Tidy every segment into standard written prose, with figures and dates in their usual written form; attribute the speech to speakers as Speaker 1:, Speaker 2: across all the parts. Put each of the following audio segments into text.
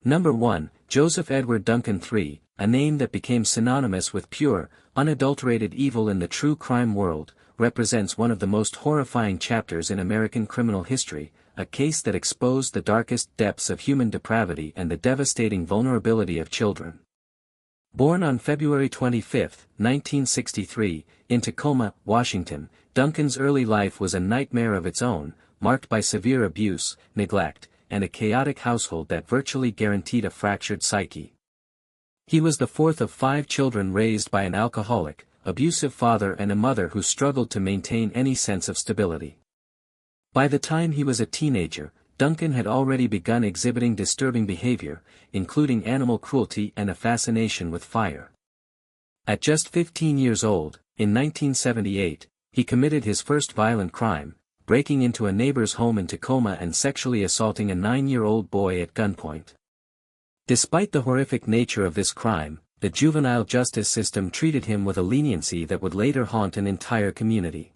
Speaker 1: Number 1, Joseph Edward Duncan III, a name that became synonymous with pure, unadulterated evil in the true crime world, represents one of the most horrifying chapters in American criminal history, a case that exposed the darkest depths of human depravity and the devastating vulnerability of children. Born on February 25, 1963, in Tacoma, Washington, Duncan's early life was a nightmare of its own, marked by severe abuse, neglect, and a chaotic household that virtually guaranteed a fractured psyche. He was the fourth of 5 children raised by an alcoholic, abusive father and a mother who struggled to maintain any sense of stability. By the time he was a teenager, Duncan had already begun exhibiting disturbing behavior, including animal cruelty and a fascination with fire. At just 15 years old, in 1978, he committed his first violent crime, breaking into a neighbor's home in Tacoma and sexually assaulting a 9-year-old boy at gunpoint. Despite the horrific nature of this crime, the juvenile justice system treated him with a leniency that would later haunt an entire community.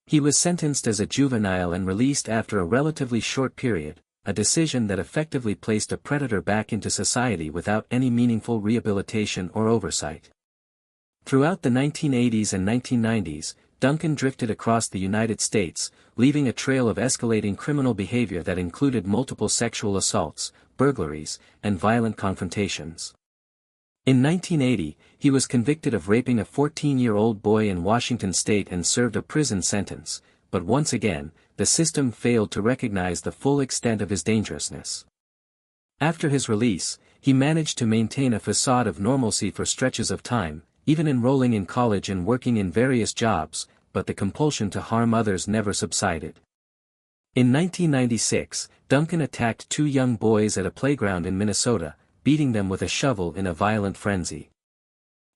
Speaker 1: He was sentenced as a juvenile and released after a relatively short period, a decision that effectively placed a predator back into society without any meaningful rehabilitation or oversight. Throughout the 1980s and 1990s, Duncan drifted across the United States, leaving a trail of escalating criminal behavior that included multiple sexual assaults, burglaries, and violent confrontations. In 1980, he was convicted of raping a 14-year-old boy in Washington state and served a prison sentence, but once again, the system failed to recognize the full extent of his dangerousness. After his release, he managed to maintain a facade of normalcy for stretches of time, even enrolling in college and working in various jobs, but the compulsion to harm others never subsided. In 1996, Duncan attacked 2 young boys at a playground in Minnesota, beating them with a shovel in a violent frenzy.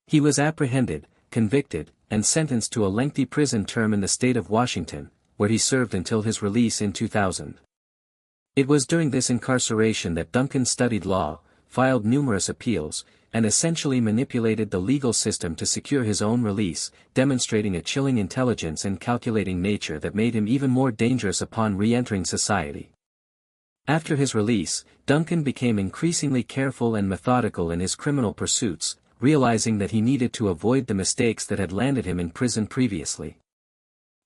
Speaker 1: He was apprehended, convicted, and sentenced to a lengthy prison term in the state of Washington, where he served until his release in 2000. It was during this incarceration that Duncan studied law, filed numerous appeals, and essentially manipulated the legal system to secure his own release, demonstrating a chilling intelligence and calculating nature that made him even more dangerous upon re-entering society. After his release, Duncan became increasingly careful and methodical in his criminal pursuits, realizing that he needed to avoid the mistakes that had landed him in prison previously.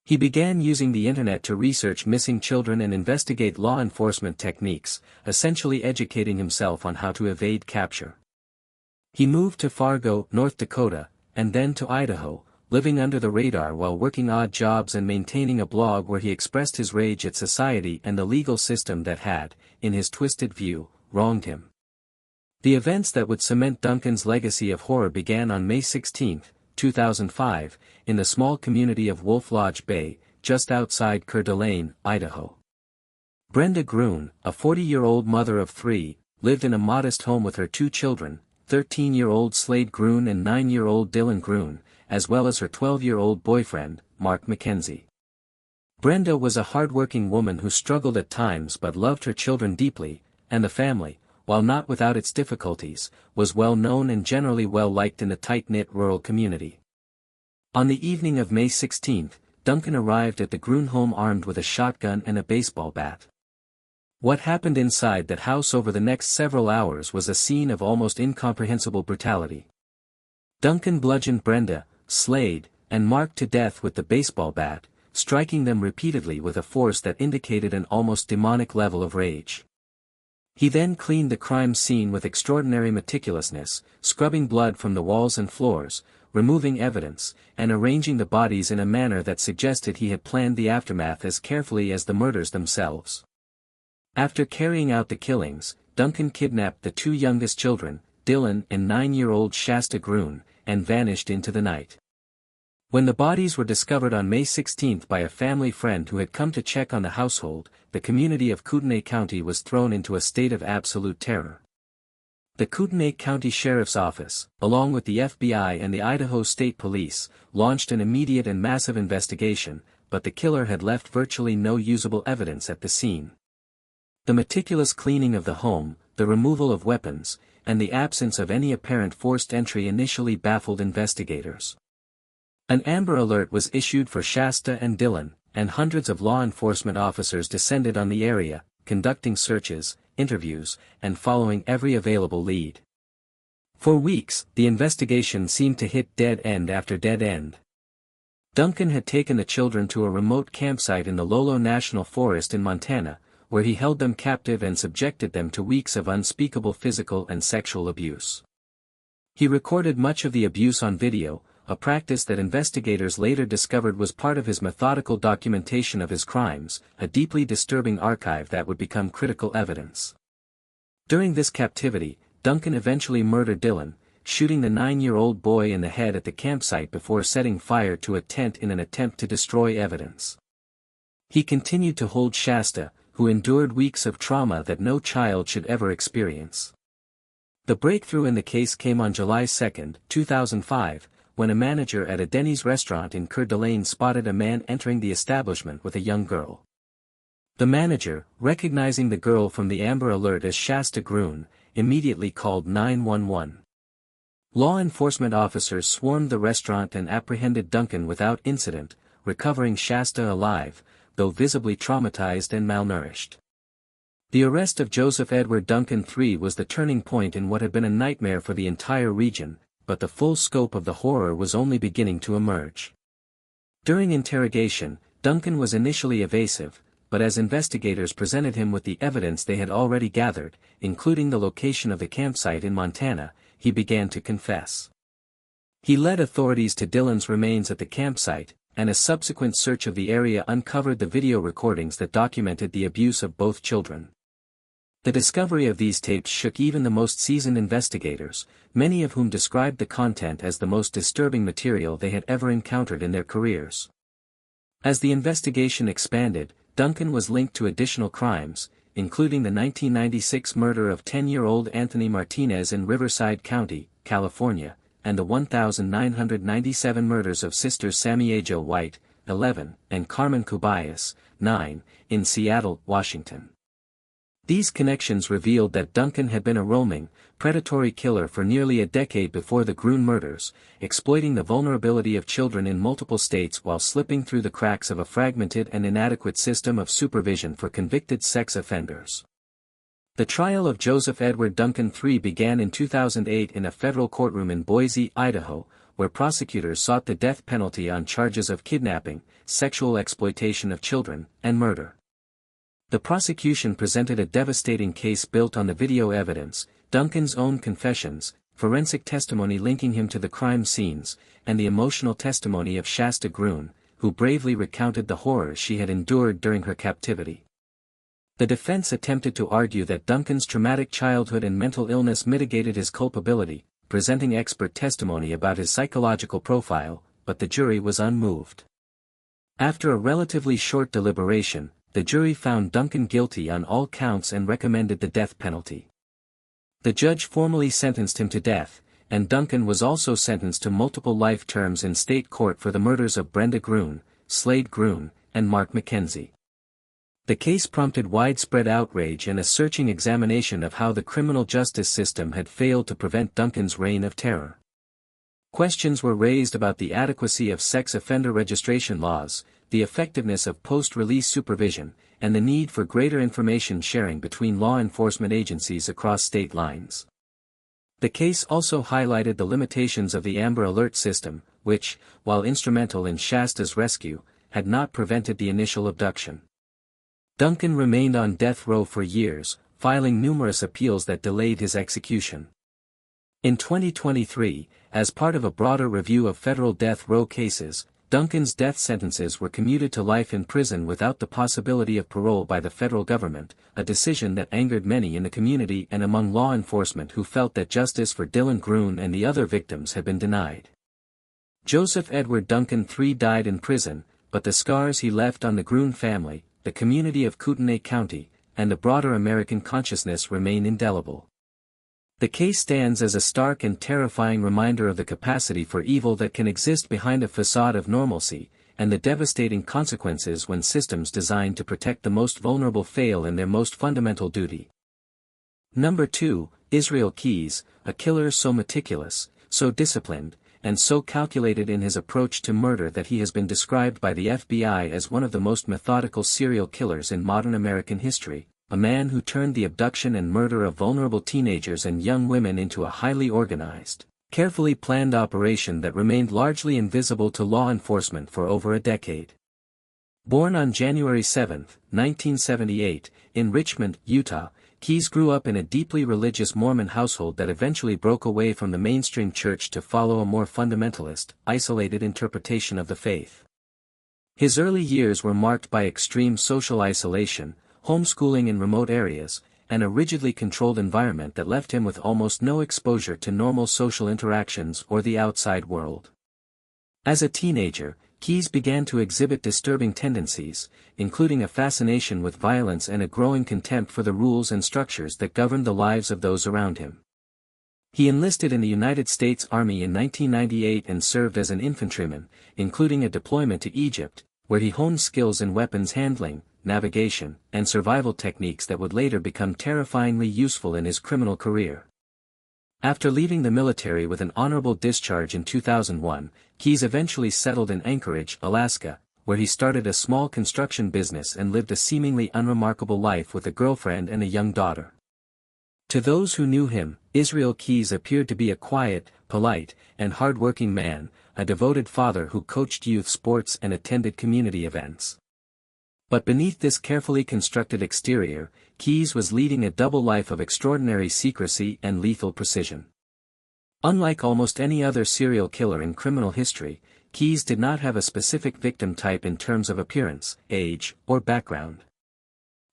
Speaker 1: He began using the internet to research missing children and investigate law enforcement techniques, essentially educating himself on how to evade capture. He moved to Fargo, North Dakota, and then to Idaho, living under the radar while working odd jobs and maintaining a blog where he expressed his rage at society and the legal system that had, in his twisted view, wronged him. The events that would cement Duncan's legacy of horror began on May 16, 2005, in the small community of Wolf Lodge Bay, just outside Coeur d'Alene, Idaho. Brenda Gruen, a 40-year-old mother of 3, lived in a modest home with her 2 children, 13-year-old Slade Gruen and 9-year-old Dylan Gruen, as well as her 12-year-old boyfriend, Mark McKenzie. Brenda was a hard-working woman who struggled at times but loved her children deeply, and the family, while not without its difficulties, was well known and generally well liked in the tight-knit rural community. On the evening of May 16, Duncan arrived at the Gruen home armed with a shotgun and a baseball bat. What happened inside that house over the next several hours was a scene of almost incomprehensible brutality. Duncan bludgeoned Brenda, Slade, and Mark to death with the baseball bat, striking them repeatedly with a force that indicated an almost demonic level of rage. He then cleaned the crime scene with extraordinary meticulousness, scrubbing blood from the walls and floors, removing evidence, and arranging the bodies in a manner that suggested he had planned the aftermath as carefully as the murders themselves. After carrying out the killings, Duncan kidnapped the 2 youngest children, Dylan and 9-year-old Shasta Gruen, and vanished into the night. When the bodies were discovered on May 16 by a family friend who had come to check on the household, the community of Kootenai County was thrown into a state of absolute terror. The Kootenai County Sheriff's Office, along with the FBI and the Idaho State Police, launched an immediate and massive investigation, but the killer had left virtually no usable evidence at the scene. The meticulous cleaning of the home, the removal of weapons, and the absence of any apparent forced entry initially baffled investigators. An Amber Alert was issued for Shasta and Dylan, and hundreds of law enforcement officers descended on the area, conducting searches, interviews, and following every available lead. For weeks, the investigation seemed to hit dead end after dead end. Duncan had taken the children to a remote campsite in the Lolo National Forest in Montana, where he held them captive and subjected them to weeks of unspeakable physical and sexual abuse. He recorded much of the abuse on video, a practice that investigators later discovered was part of his methodical documentation of his crimes, a deeply disturbing archive that would become critical evidence. During this captivity, Duncan eventually murdered Dylan, shooting the 9-year-old boy in the head at the campsite before setting fire to a tent in an attempt to destroy evidence. He continued to hold Shasta, who endured weeks of trauma that no child should ever experience. The breakthrough in the case came on July 2, 2005, when a manager at a Denny's restaurant in Coeur d'Alene spotted a man entering the establishment with a young girl. The manager, recognizing the girl from the Amber Alert as Shasta Grun, immediately called 911. Law enforcement officers swarmed the restaurant and apprehended Duncan without incident, recovering Shasta alive, though visibly traumatized and malnourished. The arrest of Joseph Edward Duncan III was the turning point in what had been a nightmare for the entire region, but the full scope of the horror was only beginning to emerge. During interrogation, Duncan was initially evasive, but as investigators presented him with the evidence they had already gathered, including the location of the campsite in Montana, he began to confess. He led authorities to Dylan's remains at the campsite, and a subsequent search of the area uncovered the video recordings that documented the abuse of both children. The discovery of these tapes shook even the most seasoned investigators, many of whom described the content as the most disturbing material they had ever encountered in their careers. As the investigation expanded, Duncan was linked to additional crimes, including the 1996 murder of 10-year-old Anthony Martinez in Riverside County, California, and the 1,997 murders of sisters Samiejo White, 11, and Carmen Cubayas, 9, in Seattle, Washington. These connections revealed that Duncan had been a roaming, predatory killer for nearly a decade before the Grun murders, exploiting the vulnerability of children in multiple states while slipping through the cracks of a fragmented and inadequate system of supervision for convicted sex offenders. The trial of Joseph Edward Duncan III began in 2008 in a federal courtroom in Boise, Idaho, where prosecutors sought the death penalty on charges of kidnapping, sexual exploitation of children, and murder. The prosecution presented a devastating case built on the video evidence, Duncan's own confessions, forensic testimony linking him to the crime scenes, and the emotional testimony of Shasta Grun, who bravely recounted the horrors she had endured during her captivity. The defense attempted to argue that Duncan's traumatic childhood and mental illness mitigated his culpability, presenting expert testimony about his psychological profile, but the jury was unmoved. After a relatively short deliberation, the jury found Duncan guilty on all counts and recommended the death penalty. The judge formally sentenced him to death, and Duncan was also sentenced to multiple life terms in state court for the murders of Brenda Grun, Slade Grun, and Mark McKenzie. The case prompted widespread outrage and a searching examination of how the criminal justice system had failed to prevent Duncan's reign of terror. Questions were raised about the adequacy of sex offender registration laws, the effectiveness of post-release supervision, and the need for greater information sharing between law enforcement agencies across state lines. The case also highlighted the limitations of the Amber Alert system, which, while instrumental in Shasta's rescue, had not prevented the initial abduction. Duncan remained on death row for years, filing numerous appeals that delayed his execution. In 2023, as part of a broader review of federal death row cases, Duncan's death sentences were commuted to life in prison without the possibility of parole by the federal government, a decision that angered many in the community and among law enforcement who felt that justice for Dylan Grun and the other victims had been denied. Joseph Edward Duncan III died in prison, but the scars he left on the Grun family, the community of Kootenai County, and the broader American consciousness remain indelible. The case stands as a stark and terrifying reminder of the capacity for evil that can exist behind a facade of normalcy, and the devastating consequences when systems designed to protect the most vulnerable fail in their most fundamental duty. Number 2, Israel Keyes, a killer so meticulous, so disciplined, and so calculated in his approach to murder that he has been described by the FBI as one of the most methodical serial killers in modern American history, a man who turned the abduction and murder of vulnerable teenagers and young women into a highly organized, carefully planned operation that remained largely invisible to law enforcement for over a decade. Born on January 7, 1978, in Richmond, Utah, Keyes grew up in a deeply religious Mormon household that eventually broke away from the mainstream church to follow a more fundamentalist, isolated interpretation of the faith. His early years were marked by extreme social isolation, homeschooling in remote areas, and a rigidly controlled environment that left him with almost no exposure to normal social interactions or the outside world. As a teenager, Keyes began to exhibit disturbing tendencies, including a fascination with violence and a growing contempt for the rules and structures that governed the lives of those around him. He enlisted in the United States Army in 1998 and served as an infantryman, including a deployment to Egypt, where he honed skills in weapons handling, navigation, and survival techniques that would later become terrifyingly useful in his criminal career. After leaving the military with an honorable discharge in 2001, Keyes eventually settled in Anchorage, Alaska, where he started a small construction business and lived a seemingly unremarkable life with a girlfriend and a young daughter. To those who knew him, Israel Keyes appeared to be a quiet, polite, and hard-working man, a devoted father who coached youth sports and attended community events. But beneath this carefully constructed exterior, Keyes was leading a double life of extraordinary secrecy and lethal precision. Unlike almost any other serial killer in criminal history, Keyes did not have a specific victim type in terms of appearance, age, or background.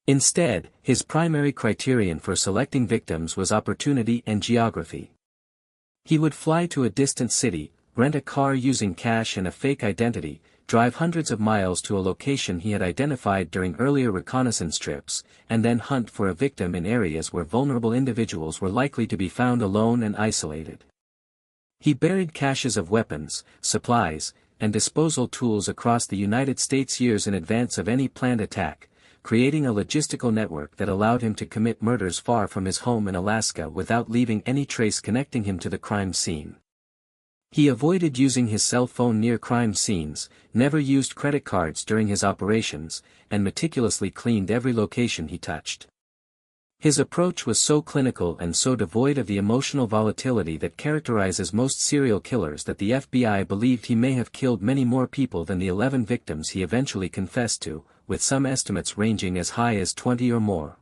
Speaker 1: Instead, his primary criterion for selecting victims was opportunity and geography. He would fly to a distant city, rent a car using cash and a fake identity, drive hundreds of miles to a location he had identified during earlier reconnaissance trips, and then hunt for a victim in areas where vulnerable individuals were likely to be found alone and isolated. He buried caches of weapons, supplies, and disposal tools across the United States years in advance of any planned attack, creating a logistical network that allowed him to commit murders far from his home in Alaska without leaving any trace connecting him to the crime scene. He avoided using his cell phone near crime scenes, never used credit cards during his operations, and meticulously cleaned every location he touched. His approach was so clinical and so devoid of the emotional volatility that characterizes most serial killers that the FBI believed he may have killed many more people than the 11 victims he eventually confessed to, with some estimates ranging as high as 20 or more.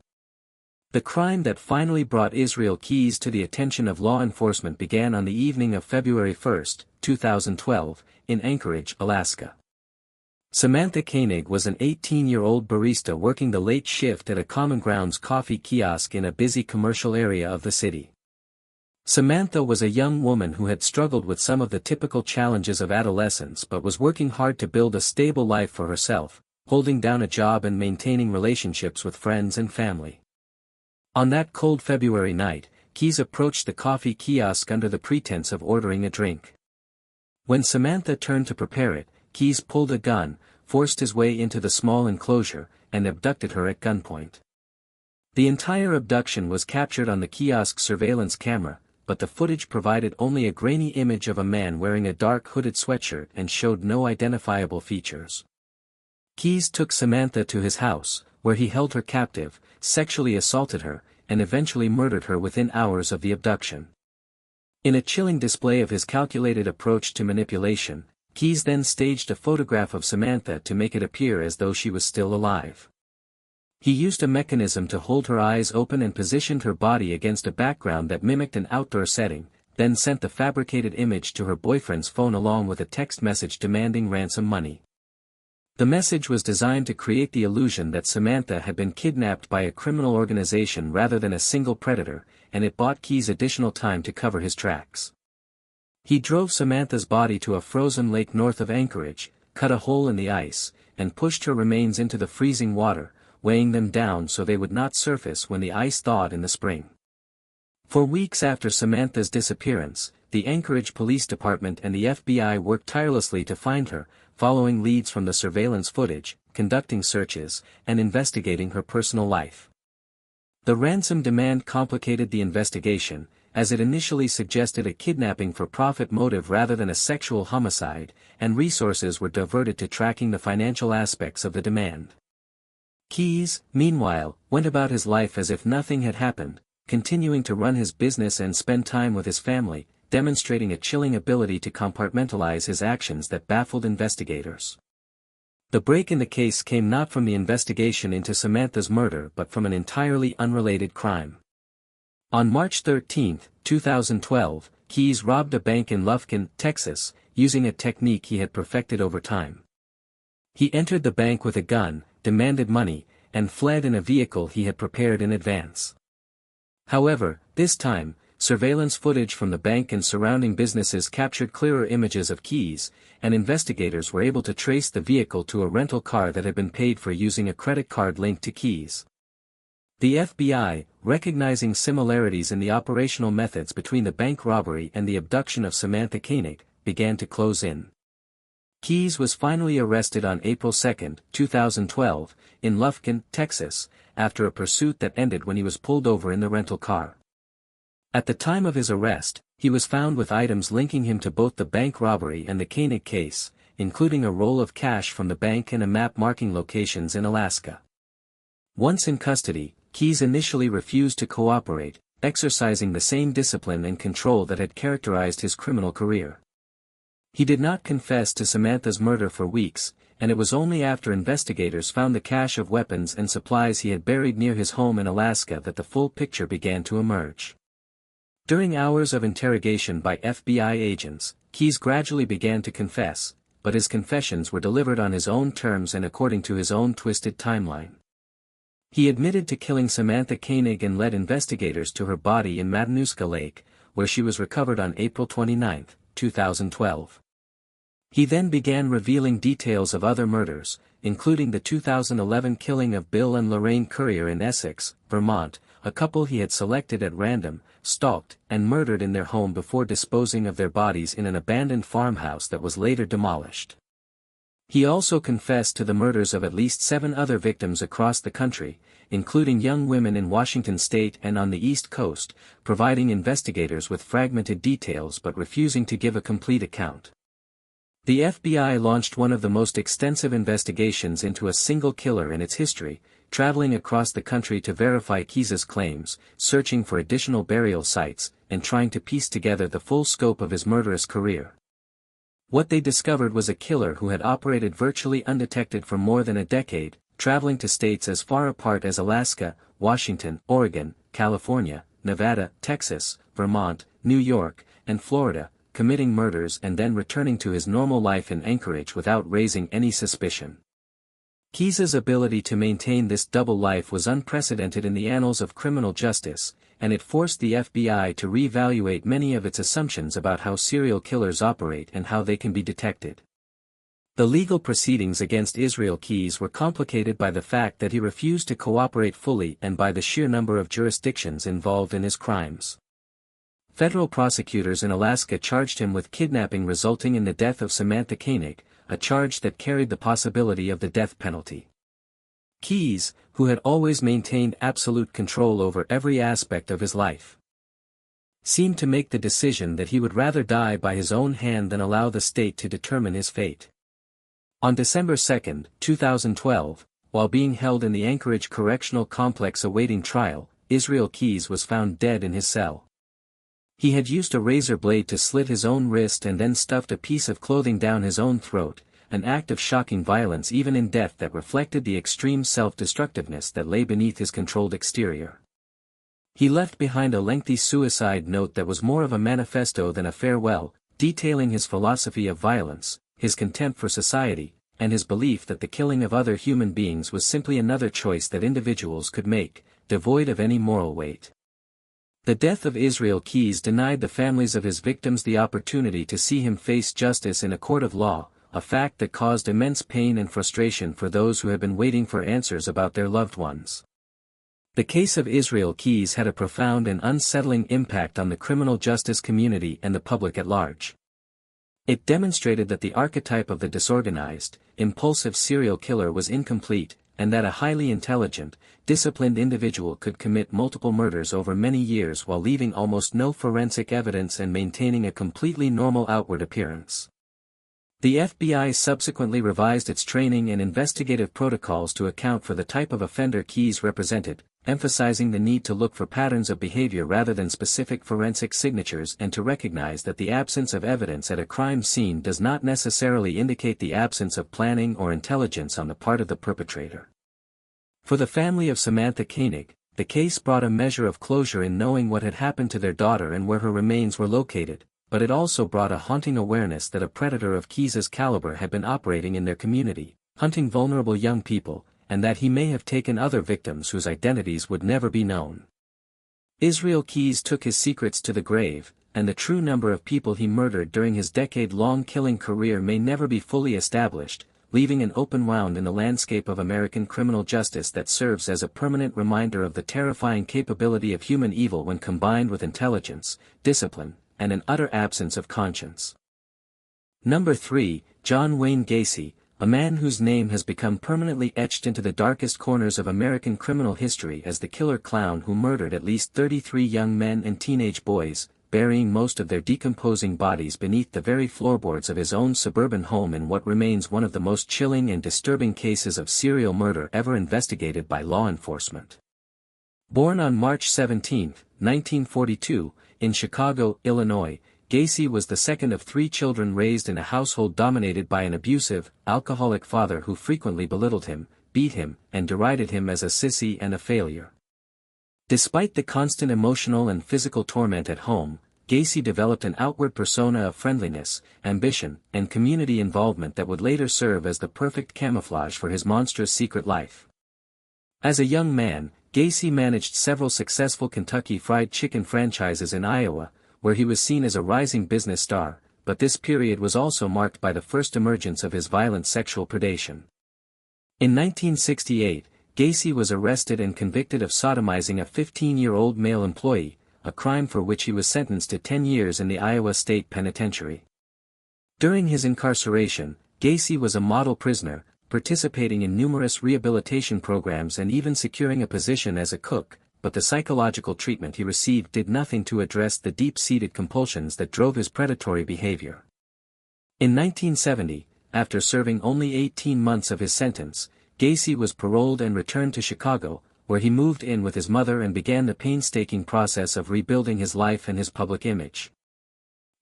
Speaker 1: The crime that finally brought Israel Keyes to the attention of law enforcement began on the evening of February 1, 2012, in Anchorage, Alaska. Samantha Koenig was an 18-year-old barista working the late shift at a Common Grounds coffee kiosk in a busy commercial area of the city. Samantha was a young woman who had struggled with some of the typical challenges of adolescence but was working hard to build a stable life for herself, holding down a job and maintaining relationships with friends and family. On that cold February night, Keyes approached the coffee kiosk under the pretense of ordering a drink. When Samantha turned to prepare it, Keyes pulled a gun, forced his way into the small enclosure, and abducted her at gunpoint. The entire abduction was captured on the kiosk surveillance camera, but the footage provided only a grainy image of a man wearing a dark hooded sweatshirt and showed no identifiable features. Keyes took Samantha to his house, where he held her captive, sexually assaulted her, and eventually murdered her within hours of the abduction. In a chilling display of his calculated approach to manipulation, Keyes then staged a photograph of Samantha to make it appear as though she was still alive. He used a mechanism to hold her eyes open and positioned her body against a background that mimicked an outdoor setting, then sent the fabricated image to her boyfriend's phone along with a text message demanding ransom money. The message was designed to create the illusion that Samantha had been kidnapped by a criminal organization rather than a single predator, and it bought Keyes additional time to cover his tracks. He drove Samantha's body to a frozen lake north of Anchorage, cut a hole in the ice, and pushed her remains into the freezing water, weighing them down so they would not surface when the ice thawed in the spring. For weeks after Samantha's disappearance, the Anchorage Police Department and the FBI worked tirelessly to find her, following leads from the surveillance footage, conducting searches, and investigating her personal life. The ransom demand complicated the investigation, as it initially suggested a kidnapping for profit motive rather than a sexual homicide, and resources were diverted to tracking the financial aspects of the demand. Keyes, meanwhile, went about his life as if nothing had happened, continuing to run his business and spend time with his family, demonstrating a chilling ability to compartmentalize his actions that baffled investigators. The break in the case came not from the investigation into Samantha's murder but from an entirely unrelated crime. On March 13, 2012, Keyes robbed a bank in Lufkin, Texas, using a technique he had perfected over time. He entered the bank with a gun, demanded money, and fled in a vehicle he had prepared in advance. However, this time, surveillance footage from the bank and surrounding businesses captured clearer images of Keyes, and investigators were able to trace the vehicle to a rental car that had been paid for using a credit card linked to Keyes. The FBI, recognizing similarities in the operational methods between the bank robbery and the abduction of Samantha Koenig, began to close in. Keyes was finally arrested on April 2, 2012, in Lufkin, Texas, after a pursuit that ended when he was pulled over in the rental car. At the time of his arrest, he was found with items linking him to both the bank robbery and the Koenig case, including a roll of cash from the bank and a map marking locations in Alaska. Once in custody, Keyes initially refused to cooperate, exercising the same discipline and control that had characterized his criminal career. He did not confess to Samantha's murder for weeks, and it was only after investigators found the cache of weapons and supplies he had buried near his home in Alaska that the full picture began to emerge. During hours of interrogation by FBI agents, Keyes gradually began to confess, but his confessions were delivered on his own terms and according to his own twisted timeline. He admitted to killing Samantha Koenig and led investigators to her body in Matanuska Lake, where she was recovered on April 29, 2012. He then began revealing details of other murders, including the 2011 killing of Bill and Lorraine Currier in Essex, Vermont, a couple he had selected at random, stalked, and murdered in their home before disposing of their bodies in an abandoned farmhouse that was later demolished. He also confessed to the murders of at least 7 other victims across the country, including young women in Washington state and on the East Coast, providing investigators with fragmented details but refusing to give a complete account. The FBI launched one of the most extensive investigations into a single killer in its history, traveling across the country to verify Keyes' claims, searching for additional burial sites, and trying to piece together the full scope of his murderous career. What they discovered was a killer who had operated virtually undetected for more than a decade, traveling to states as far apart as Alaska, Washington, Oregon, California, Nevada, Texas, Vermont, New York, and Florida, committing murders and then returning to his normal life in Anchorage without raising any suspicion. Keyes' ability to maintain this double life was unprecedented in the annals of criminal justice, and it forced the FBI to reevaluate many of its assumptions about how serial killers operate and how they can be detected. The legal proceedings against Israel Keyes were complicated by the fact that he refused to cooperate fully and by the sheer number of jurisdictions involved in his crimes. Federal prosecutors in Alaska charged him with kidnapping resulting in the death of Samantha Koenig, a charge that carried the possibility of the death penalty. Keyes, who had always maintained absolute control over every aspect of his life, seemed to make the decision that he would rather die by his own hand than allow the state to determine his fate. On December 2, 2012, while being held in the Anchorage Correctional Complex awaiting trial, Israel Keyes was found dead in his cell. He had used a razor blade to slit his own wrist and then stuffed a piece of clothing down his own throat, an act of shocking violence even in death that reflected the extreme self-destructiveness that lay beneath his controlled exterior. He left behind a lengthy suicide note that was more of a manifesto than a farewell, detailing his philosophy of violence, his contempt for society, and his belief that the killing of other human beings was simply another choice that individuals could make, devoid of any moral weight. The death of Israel Keyes denied the families of his victims the opportunity to see him face justice in a court of law, a fact that caused immense pain and frustration for those who had been waiting for answers about their loved ones. The case of Israel Keyes had a profound and unsettling impact on the criminal justice community and the public at large. It demonstrated that the archetype of the disorganized, impulsive serial killer was incomplete, and that a highly intelligent, disciplined individual could commit multiple murders over many years while leaving almost no forensic evidence and maintaining a completely normal outward appearance. The FBI subsequently revised its training and investigative protocols to account for the type of offender Keyes represented, emphasizing the need to look for patterns of behavior rather than specific forensic signatures and to recognize that the absence of evidence at a crime scene does not necessarily indicate the absence of planning or intelligence on the part of the perpetrator. For the family of Samantha Koenig, the case brought a measure of closure in knowing what had happened to their daughter and where her remains were located, but it also brought a haunting awareness that a predator of Keyes's caliber had been operating in their community, hunting vulnerable young people, and that he may have taken other victims whose identities would never be known. Israel Keyes took his secrets to the grave, and the true number of people he murdered during his decade-long killing career may never be fully established, leaving an open wound in the landscape of American criminal justice that serves as a permanent reminder of the terrifying capability of human evil when combined with intelligence, discipline, and an utter absence of conscience. Number 3, John Wayne Gacy, a man whose name has become permanently etched into the darkest corners of American criminal history as the killer clown who murdered at least 33 young men and teenage boys, burying most of their decomposing bodies beneath the very floorboards of his own suburban home in what remains one of the most chilling and disturbing cases of serial murder ever investigated by law enforcement. Born on March 17, 1942, in Chicago, Illinois, Gacy was the second of 3 children raised in a household dominated by an abusive, alcoholic father who frequently belittled him, beat him, and derided him as a sissy and a failure. Despite the constant emotional and physical torment at home, Gacy developed an outward persona of friendliness, ambition, and community involvement that would later serve as the perfect camouflage for his monstrous secret life. As a young man, Gacy managed several successful Kentucky Fried Chicken franchises in Iowa, where he was seen as a rising business star, but this period was also marked by the first emergence of his violent sexual predation. In 1968, Gacy was arrested and convicted of sodomizing a 15-year-old male employee, a crime for which he was sentenced to 10 years in the Iowa State Penitentiary. During his incarceration, Gacy was a model prisoner, participating in numerous rehabilitation programs and even securing a position as a cook, but the psychological treatment he received did nothing to address the deep-seated compulsions that drove his predatory behavior. In 1970, after serving only 18 months of his sentence, Gacy was paroled and returned to Chicago, where he moved in with his mother and began the painstaking process of rebuilding his life and his public image.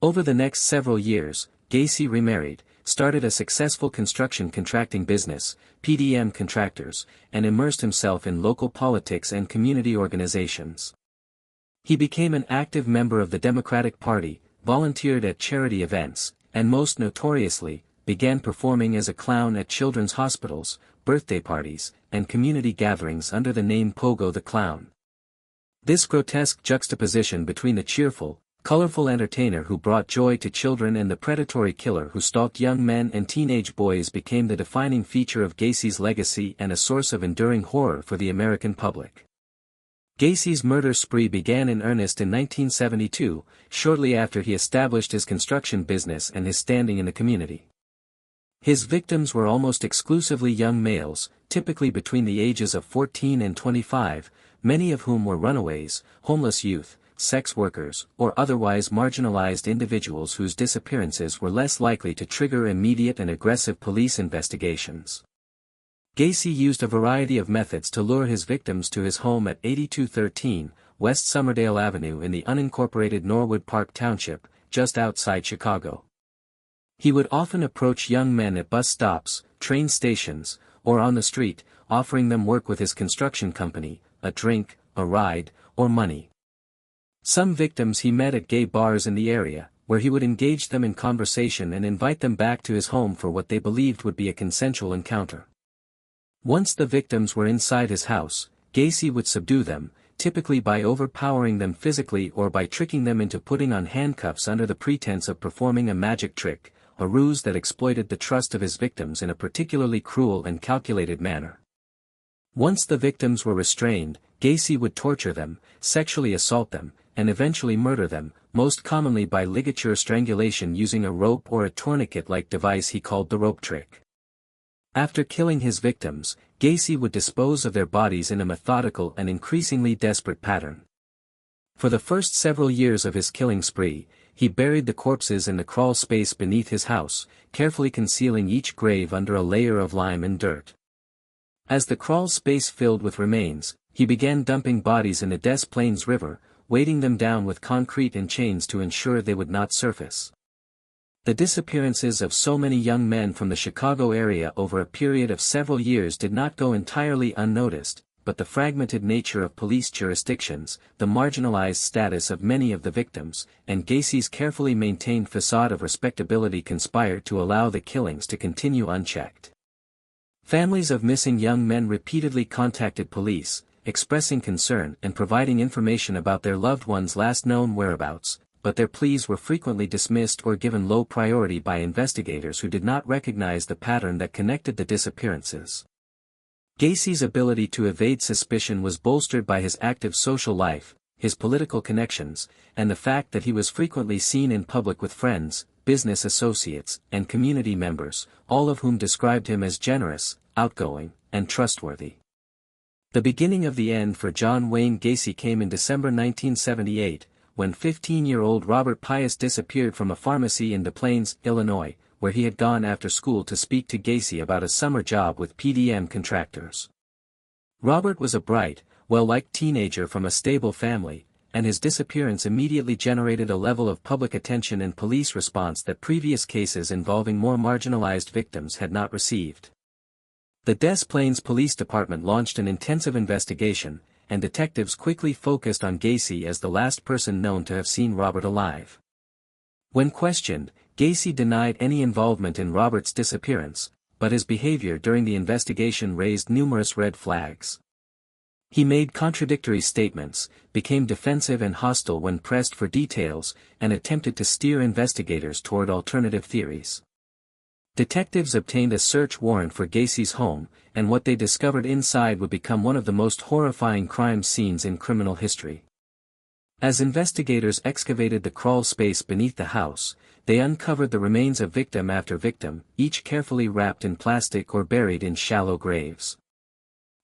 Speaker 1: Over the next several years, Gacy remarried, started a successful construction contracting business, PDM Contractors, and immersed himself in local politics and community organizations. He became an active member of the Democratic Party, volunteered at charity events, and most notoriously, began performing as a clown at children's hospitals, birthday parties, and community gatherings under the name Pogo the Clown. This grotesque juxtaposition between the cheerful, colorful entertainer who brought joy to children and the predatory killer who stalked young men and teenage boys became the defining feature of Gacy's legacy and a source of enduring horror for the American public. Gacy's murder spree began in earnest in 1972, shortly after he established his construction business and his standing in the community. His victims were almost exclusively young males, typically between the ages of 14 and 25, many of whom were runaways, homeless youth, sex workers, or otherwise marginalized individuals whose disappearances were less likely to trigger immediate and aggressive police investigations. Gacy used a variety of methods to lure his victims to his home at 8213 West Somerdale Avenue in the unincorporated Norwood Park Township, just outside Chicago. He would often approach young men at bus stops, train stations, or on the street, offering them work with his construction company, a drink, a ride, or money. Some victims he met at gay bars in the area, where he would engage them in conversation and invite them back to his home for what they believed would be a consensual encounter. Once the victims were inside his house, Gacy would subdue them, typically by overpowering them physically or by tricking them into putting on handcuffs under the pretense of performing a magic trick, a ruse that exploited the trust of his victims in a particularly cruel and calculated manner. Once the victims were restrained, Gacy would torture them, sexually assault them, and eventually murder them, most commonly by ligature strangulation using a rope or a tourniquet-like device he called the rope trick. After killing his victims, Gacy would dispose of their bodies in a methodical and increasingly desperate pattern. For the first several years of his killing spree, he buried the corpses in the crawl space beneath his house, carefully concealing each grave under a layer of lime and dirt. As the crawl space filled with remains, he began dumping bodies in the Des Plaines River, weighting them down with concrete and chains to ensure they would not surface. The disappearances of so many young men from the Chicago area over a period of several years did not go entirely unnoticed, but the fragmented nature of police jurisdictions, the marginalized status of many of the victims, and Gacy's carefully maintained facade of respectability conspired to allow the killings to continue unchecked. Families of missing young men repeatedly contacted police, expressing concern and providing information about their loved ones' last known whereabouts, but their pleas were frequently dismissed or given low priority by investigators who did not recognize the pattern that connected the disappearances. Gacy's ability to evade suspicion was bolstered by his active social life, his political connections, and the fact that he was frequently seen in public with friends, business associates, and community members, all of whom described him as generous, outgoing, and trustworthy. The beginning of the end for John Wayne Gacy came in December 1978, when 15-year-old Robert Pius disappeared from a pharmacy in Des Plaines, Illinois, where he had gone after school to speak to Gacy about a summer job with PDM contractors. Robert was a bright, well-liked teenager from a stable family, and his disappearance immediately generated a level of public attention and police response that previous cases involving more marginalized victims had not received. The Des Plaines Police Department launched an intensive investigation, and detectives quickly focused on Gacy as the last person known to have seen Robert alive. When questioned, Gacy denied any involvement in Robert's disappearance, but his behavior during the investigation raised numerous red flags. He made contradictory statements, became defensive and hostile when pressed for details, and attempted to steer investigators toward alternative theories. Detectives obtained a search warrant for Gacy's home, and what they discovered inside would become one of the most horrifying crime scenes in criminal history. As investigators excavated the crawl space beneath the house, they uncovered the remains of victim after victim, each carefully wrapped in plastic or buried in shallow graves.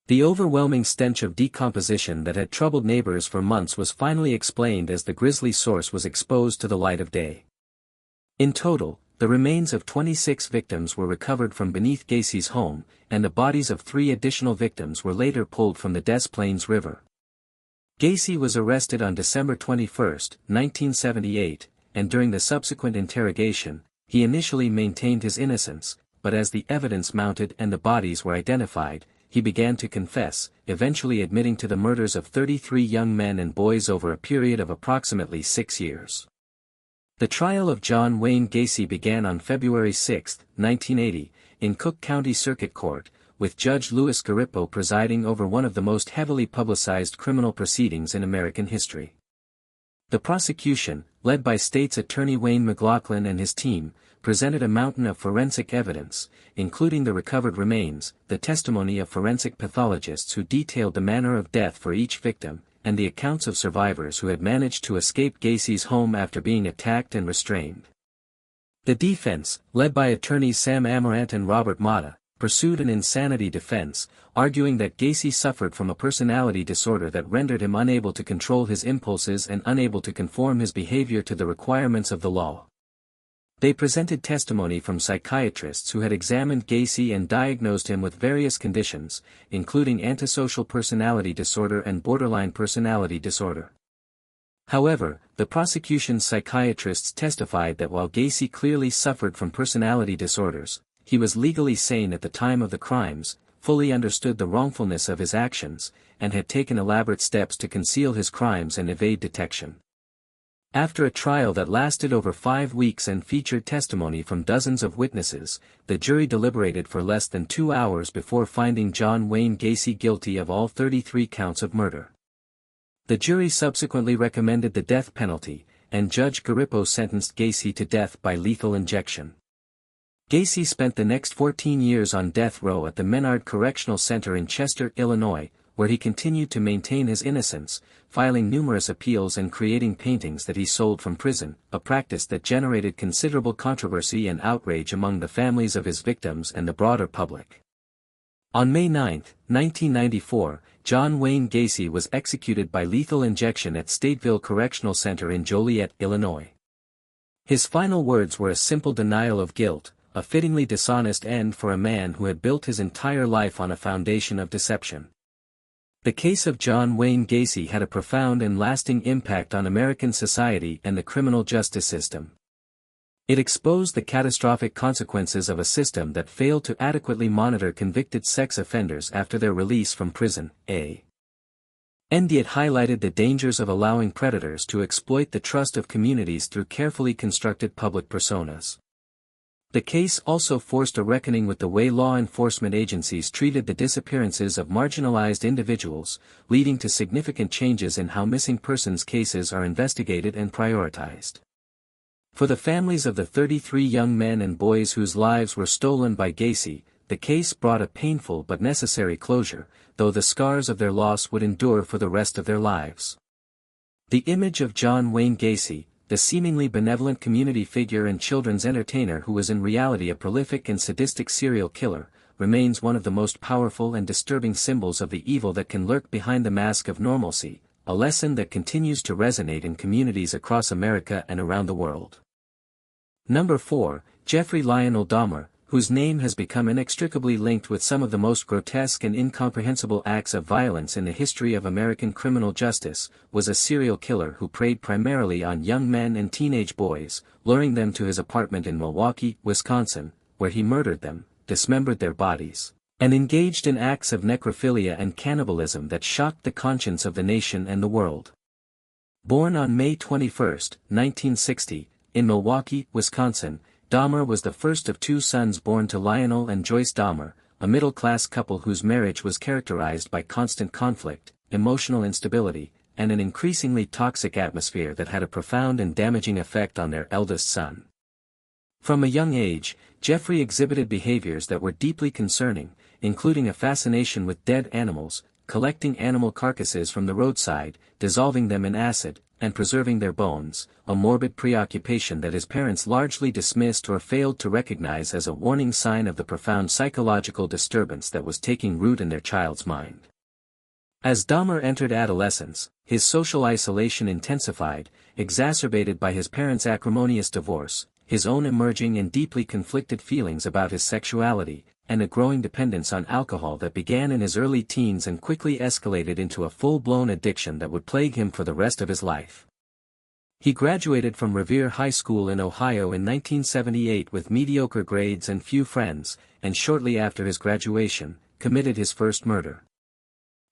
Speaker 1: The overwhelming stench of decomposition that had troubled neighbors for months was finally explained as the grisly source was exposed to the light of day. In total, the remains of 26 victims were recovered from beneath Gacy's home, and the bodies of 3 additional victims were later pulled from the Des Plaines River. Gacy was arrested on December 21, 1978, and during the subsequent interrogation, he initially maintained his innocence, but as the evidence mounted and the bodies were identified, he began to confess, eventually admitting to the murders of 33 young men and boys over a period of approximately 6 years. The trial of John Wayne Gacy began on February 6, 1980, in Cook County Circuit Court, with Judge Louis Garippo presiding over one of the most heavily publicized criminal proceedings in American history. The prosecution, led by State's Attorney Wayne McLaughlin and his team, presented a mountain of forensic evidence, including the recovered remains, the testimony of forensic pathologists who detailed the manner of death for each victim, and the accounts of survivors who had managed to escape Gacy's home after being attacked and restrained. The defense, led by attorneys Sam Amarant and Robert Mata, pursued an insanity defense, arguing that Gacy suffered from a personality disorder that rendered him unable to control his impulses and unable to conform his behavior to the requirements of the law. They presented testimony from psychiatrists who had examined Gacy and diagnosed him with various conditions, including antisocial personality disorder and borderline personality disorder. However, the prosecution's psychiatrists testified that while Gacy clearly suffered from personality disorders, he was legally sane at the time of the crimes, fully understood the wrongfulness of his actions, and had taken elaborate steps to conceal his crimes and evade detection. After a trial that lasted over 5 weeks and featured testimony from dozens of witnesses, the jury deliberated for less than 2 hours before finding John Wayne Gacy guilty of all 33 counts of murder. The jury subsequently recommended the death penalty, and Judge Garippo sentenced Gacy to death by lethal injection. Gacy spent the next 14 years on death row at the Menard Correctional Center in Chester, Illinois, where he continued to maintain his innocence, filing numerous appeals and creating paintings that he sold from prison, a practice that generated considerable controversy and outrage among the families of his victims and the broader public. On May 9, 1994, John Wayne Gacy was executed by lethal injection at Stateville Correctional Center in Joliet, Illinois. His final words were a simple denial of guilt, a fittingly dishonest end for a man who had built his entire life on a foundation of deception. The case of John Wayne Gacy had a profound and lasting impact on American society and the criminal justice system. It exposed the catastrophic consequences of a system that failed to adequately monitor convicted sex offenders after their release from prison, and it highlighted the dangers of allowing predators to exploit the trust of communities through carefully constructed public personas. The case also forced a reckoning with the way law enforcement agencies treated the disappearances of marginalized individuals, leading to significant changes in how missing persons cases are investigated and prioritized. For the families of the 33 young men and boys whose lives were stolen by Gacy, the case brought a painful but necessary closure, though the scars of their loss would endure for the rest of their lives. The image of John Wayne Gacy, the seemingly benevolent community figure and children's entertainer who was in reality a prolific and sadistic serial killer, remains one of the most powerful and disturbing symbols of the evil that can lurk behind the mask of normalcy, a lesson that continues to resonate in communities across America and around the world. Number 4, Jeffrey Lionel Dahmer, whose name has become inextricably linked with some of the most grotesque and incomprehensible acts of violence in the history of American criminal justice, was a serial killer who preyed primarily on young men and teenage boys, luring them to his apartment in Milwaukee, Wisconsin, where he murdered them, dismembered their bodies, and engaged in acts of necrophilia and cannibalism that shocked the conscience of the nation and the world. Born on May 21, 1960, in Milwaukee, Wisconsin, Dahmer was the first of 2 sons born to Lionel and Joyce Dahmer, a middle-class couple whose marriage was characterized by constant conflict, emotional instability, and an increasingly toxic atmosphere that had a profound and damaging effect on their eldest son. From a young age, Jeffrey exhibited behaviors that were deeply concerning, including a fascination with dead animals, collecting animal carcasses from the roadside, dissolving them in acid, and preserving their bones, a morbid preoccupation that his parents largely dismissed or failed to recognize as a warning sign of the profound psychological disturbance that was taking root in their child's mind. As Dahmer entered adolescence, his social isolation intensified, exacerbated by his parents' acrimonious divorce, his own emerging and deeply conflicted feelings about his sexuality, and a growing dependence on alcohol that began in his early teens and quickly escalated into a full-blown addiction that would plague him for the rest of his life. He graduated from Revere High School in Ohio in 1978 with mediocre grades and few friends, and shortly after his graduation, committed his first murder.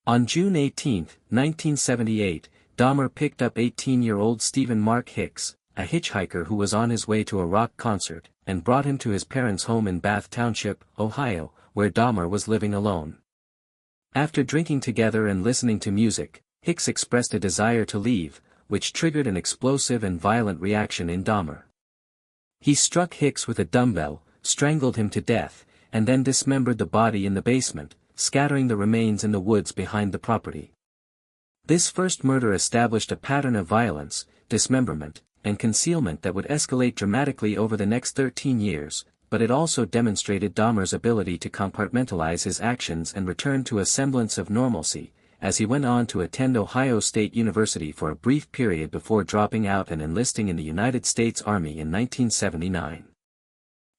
Speaker 1: On June 18, 1978, Dahmer picked up 18-year-old Stephen Mark Hicks, a hitchhiker who was on his way to a rock concert, and brought him to his parents' home in Bath Township, Ohio, where Dahmer was living alone. After drinking together and listening to music, Hicks expressed a desire to leave, which triggered an explosive and violent reaction in Dahmer. He struck Hicks with a dumbbell, strangled him to death, and then dismembered the body in the basement, scattering the remains in the woods behind the property. This first murder established a pattern of violence, dismemberment, and concealment that would escalate dramatically over the next 13 years, but it also demonstrated Dahmer's ability to compartmentalize his actions and return to a semblance of normalcy, as he went on to attend Ohio State University for a brief period before dropping out and enlisting in the United States Army in 1979.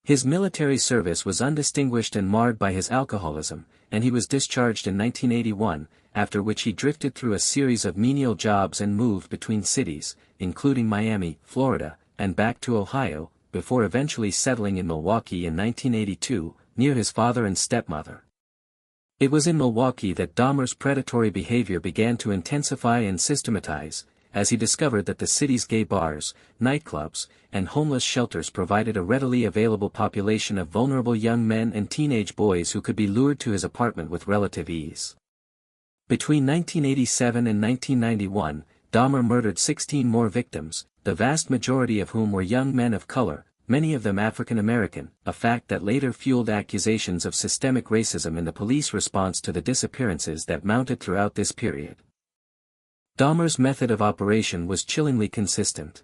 Speaker 1: His military service was undistinguished and marred by his alcoholism, and he was discharged in 1981, after which he drifted through a series of menial jobs and moved between cities, including Miami, Florida, and back to Ohio, before eventually settling in Milwaukee in 1982, near his father and stepmother. It was in Milwaukee that Dahmer's predatory behavior began to intensify and systematize, as he discovered that the city's gay bars, nightclubs, and homeless shelters provided a readily available population of vulnerable young men and teenage boys who could be lured to his apartment with relative ease. Between 1987 and 1991, Dahmer murdered 16 more victims, the vast majority of whom were young men of color, many of them African American, a fact that later fueled accusations of systemic racism in the police response to the disappearances that mounted throughout this period. Dahmer's method of operation was chillingly consistent.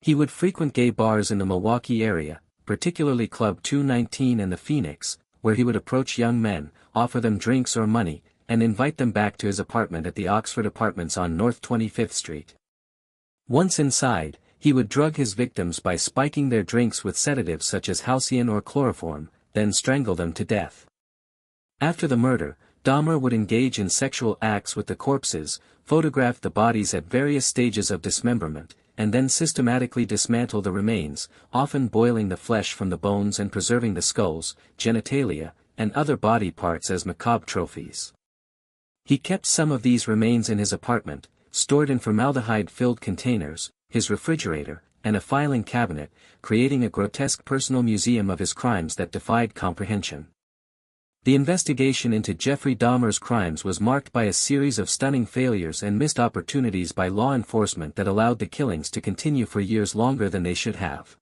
Speaker 1: He would frequent gay bars in the Milwaukee area, particularly Club 219 and the Phoenix, where he would approach young men, offer them drinks or money, and invite them back to his apartment at the Oxford Apartments on North 25th Street. Once inside, He would drug his victims by spiking their drinks with sedatives such as halcyon or chloroform, then strangle them to death. After the murder, Dahmer would engage in sexual acts with the corpses, photograph the bodies at various stages of dismemberment, and then systematically dismantle the remains, often boiling the flesh from the bones and preserving the skulls, genitalia, and other body parts as macabre trophies. He kept some of these remains in his apartment, stored in formaldehyde-filled containers, his refrigerator, and a filing cabinet, creating a grotesque personal museum of his crimes that defied comprehension. The investigation into Jeffrey Dahmer's crimes was marked by a series of stunning failures and missed opportunities by law enforcement that allowed the killings to continue for years longer than they should have.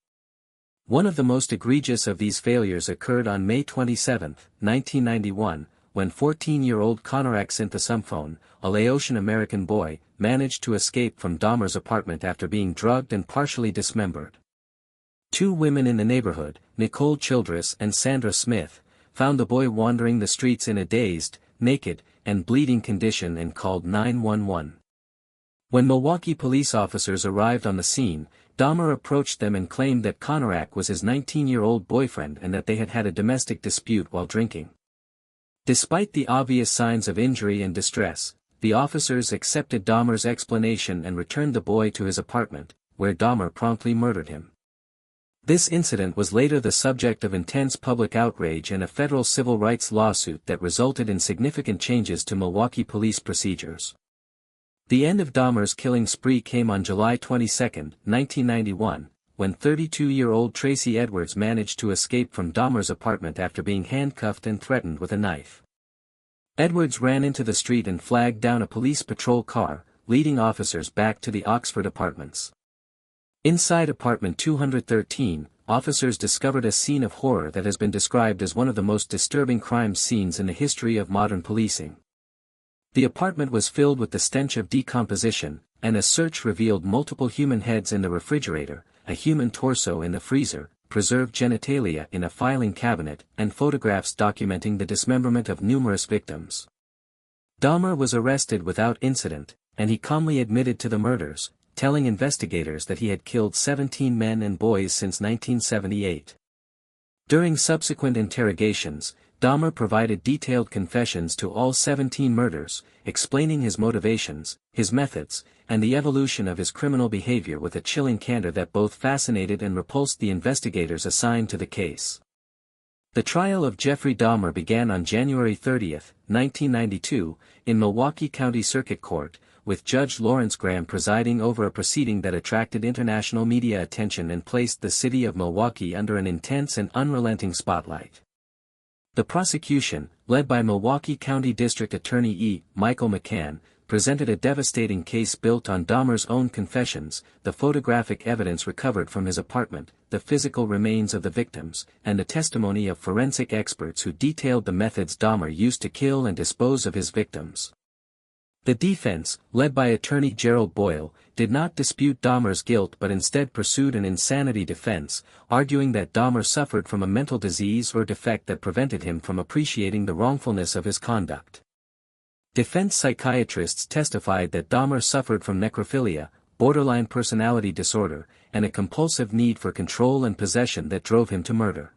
Speaker 1: One of the most egregious of these failures occurred on May 27, 1991, when 14-year-old Konorak Synthesumphone, a Laotian American boy, managed to escape from Dahmer's apartment after being drugged and partially dismembered. Two women in the neighborhood, Nicole Childress and Sandra Smith, found the boy wandering the streets in a dazed, naked, and bleeding condition and called 911. When Milwaukee police officers arrived on the scene, Dahmer approached them and claimed that Konorak was his 19-year-old boyfriend and that they had had a domestic dispute while drinking. Despite the obvious signs of injury and distress, the officers accepted Dahmer's explanation and returned the boy to his apartment, where Dahmer promptly murdered him. This incident was later the subject of intense public outrage and a federal civil rights lawsuit that resulted in significant changes to Milwaukee police procedures. The end of Dahmer's killing spree came on July 22, 1991, when 32-year-old Tracy Edwards managed to escape from Dahmer's apartment after being handcuffed and threatened with a knife. Edwards ran into the street and flagged down a police patrol car, leading officers back to the Oxford apartments. Inside apartment 213, officers discovered a scene of horror that has been described as one of the most disturbing crime scenes in the history of modern policing. The apartment was filled with the stench of decomposition, and a search revealed multiple human heads in the refrigerator, a human torso in the freezer, preserved genitalia in a filing cabinet, and photographs documenting the dismemberment of numerous victims. Dahmer was arrested without incident, and he calmly admitted to the murders, telling investigators that he had killed 17 men and boys since 1978. During subsequent interrogations, Dahmer provided detailed confessions to all 17 murders, explaining his motivations, his methods, and the evolution of his criminal behavior with a chilling candor that both fascinated and repulsed the investigators assigned to the case. The trial of Jeffrey Dahmer began on January 30, 1992, in Milwaukee County Circuit Court, with Judge Lawrence Graham presiding over a proceeding that attracted international media attention and placed the city of Milwaukee under an intense and unrelenting spotlight. The prosecution, led by Milwaukee County District Attorney E. Michael McCann, presented a devastating case built on Dahmer's own confessions, the photographic evidence recovered from his apartment, the physical remains of the victims, and the testimony of forensic experts who detailed the methods Dahmer used to kill and dispose of his victims. The defense, led by attorney Gerald Boyle, did not dispute Dahmer's guilt but instead pursued an insanity defense, arguing that Dahmer suffered from a mental disease or defect that prevented him from appreciating the wrongfulness of his conduct. Defense psychiatrists testified that Dahmer suffered from necrophilia, borderline personality disorder, and a compulsive need for control and possession that drove him to murder.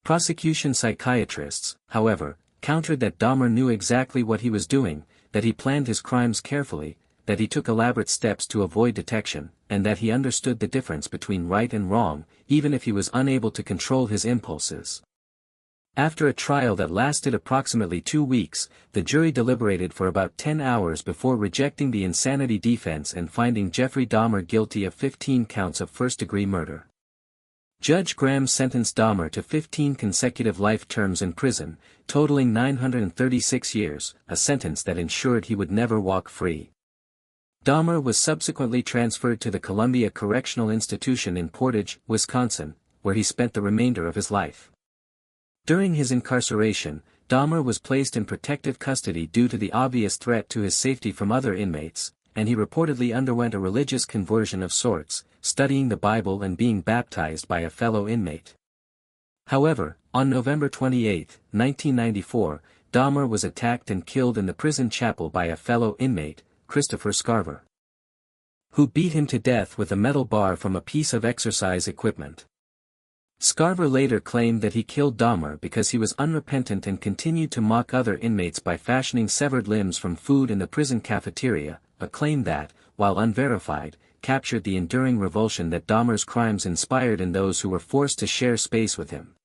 Speaker 1: Prosecution psychiatrists, however, countered that Dahmer knew exactly what he was doing, that he planned his crimes carefully, that he took elaborate steps to avoid detection, and that he understood the difference between right and wrong, even if he was unable to control his impulses. After a trial that lasted approximately 2 weeks, the jury deliberated for about 10 hours before rejecting the insanity defense and finding Jeffrey Dahmer guilty of 15 counts of first-degree murder. Judge Graham sentenced Dahmer to 15 consecutive life terms in prison, totaling 936 years, a sentence that ensured he would never walk free. Dahmer was subsequently transferred to the Columbia Correctional Institution in Portage, Wisconsin, where he spent the remainder of his life. During his incarceration, Dahmer was placed in protective custody due to the obvious threat to his safety from other inmates, and he reportedly underwent a religious conversion of sorts, studying the Bible and being baptized by a fellow inmate. However, on November 28, 1994, Dahmer was attacked and killed in the prison chapel by a fellow inmate, Christopher Scarver. who beat him to death with a metal bar from a piece of exercise equipment. Scarver later claimed that he killed Dahmer because he was unrepentant and continued to mock other inmates by fashioning severed limbs from food in the prison cafeteria, a claim that, while unverified, captured the enduring revulsion that Dahmer's crimes inspired in those who were forced to share space with him.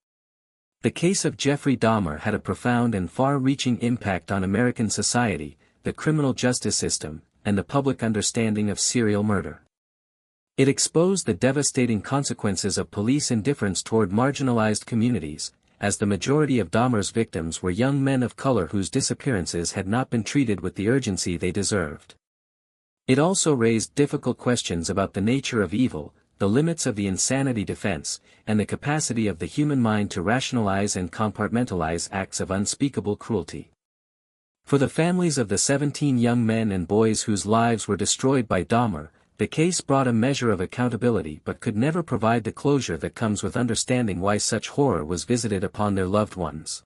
Speaker 1: The case of Jeffrey Dahmer had a profound and far-reaching impact on American society, the criminal justice system, and the public understanding of serial murder. It exposed the devastating consequences of police indifference toward marginalized communities, as the majority of Dahmer's victims were young men of color whose disappearances had not been treated with the urgency they deserved. It also raised difficult questions about the nature of evil, the limits of the insanity defense, and the capacity of the human mind to rationalize and compartmentalize acts of unspeakable cruelty. For the families of the 17 young men and boys whose lives were destroyed by Dahmer, the case brought a measure of accountability but could never provide the closure that comes with understanding why such horror was visited upon their loved ones.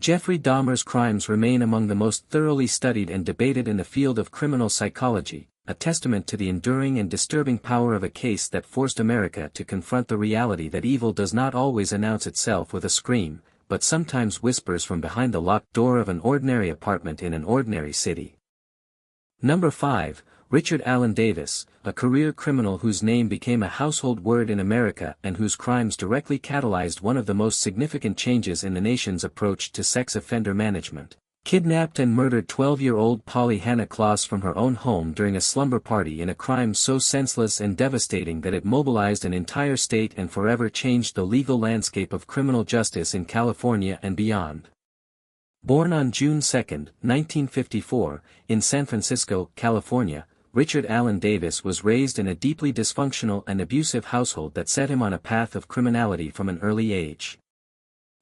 Speaker 1: Jeffrey Dahmer's crimes remain among the most thoroughly studied and debated in the field of criminal psychology, a testament to the enduring and disturbing power of a case that forced America to confront the reality that evil does not always announce itself with a scream, but sometimes whispers from behind the locked door of an ordinary apartment in an ordinary city. Number 5. Richard Allen Davis, a career criminal whose name became a household word in America and whose crimes directly catalyzed one of the most significant changes in the nation's approach to sex offender management, kidnapped and murdered 12-year-old Polly Hannah Kloss from her own home during a slumber party in a crime so senseless and devastating that it mobilized an entire state and forever changed the legal landscape of criminal justice in California and beyond. Born on June 2, 1954, in San Francisco, California, Richard Allen Davis was raised in a deeply dysfunctional and abusive household that set him on a path of criminality from an early age.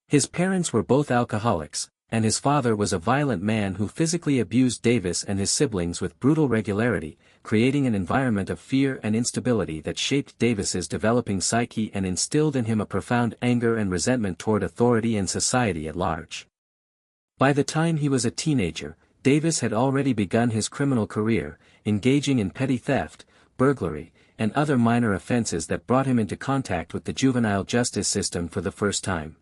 Speaker 1: His parents were both alcoholics, and his father was a violent man who physically abused Davis and his siblings with brutal regularity, creating an environment of fear and instability that shaped Davis's developing psyche and instilled in him a profound anger and resentment toward authority and society at large. By the time he was a teenager, Davis had already begun his criminal career, engaging in petty theft, burglary, and other minor offenses that brought him into contact with the juvenile justice system for the first time.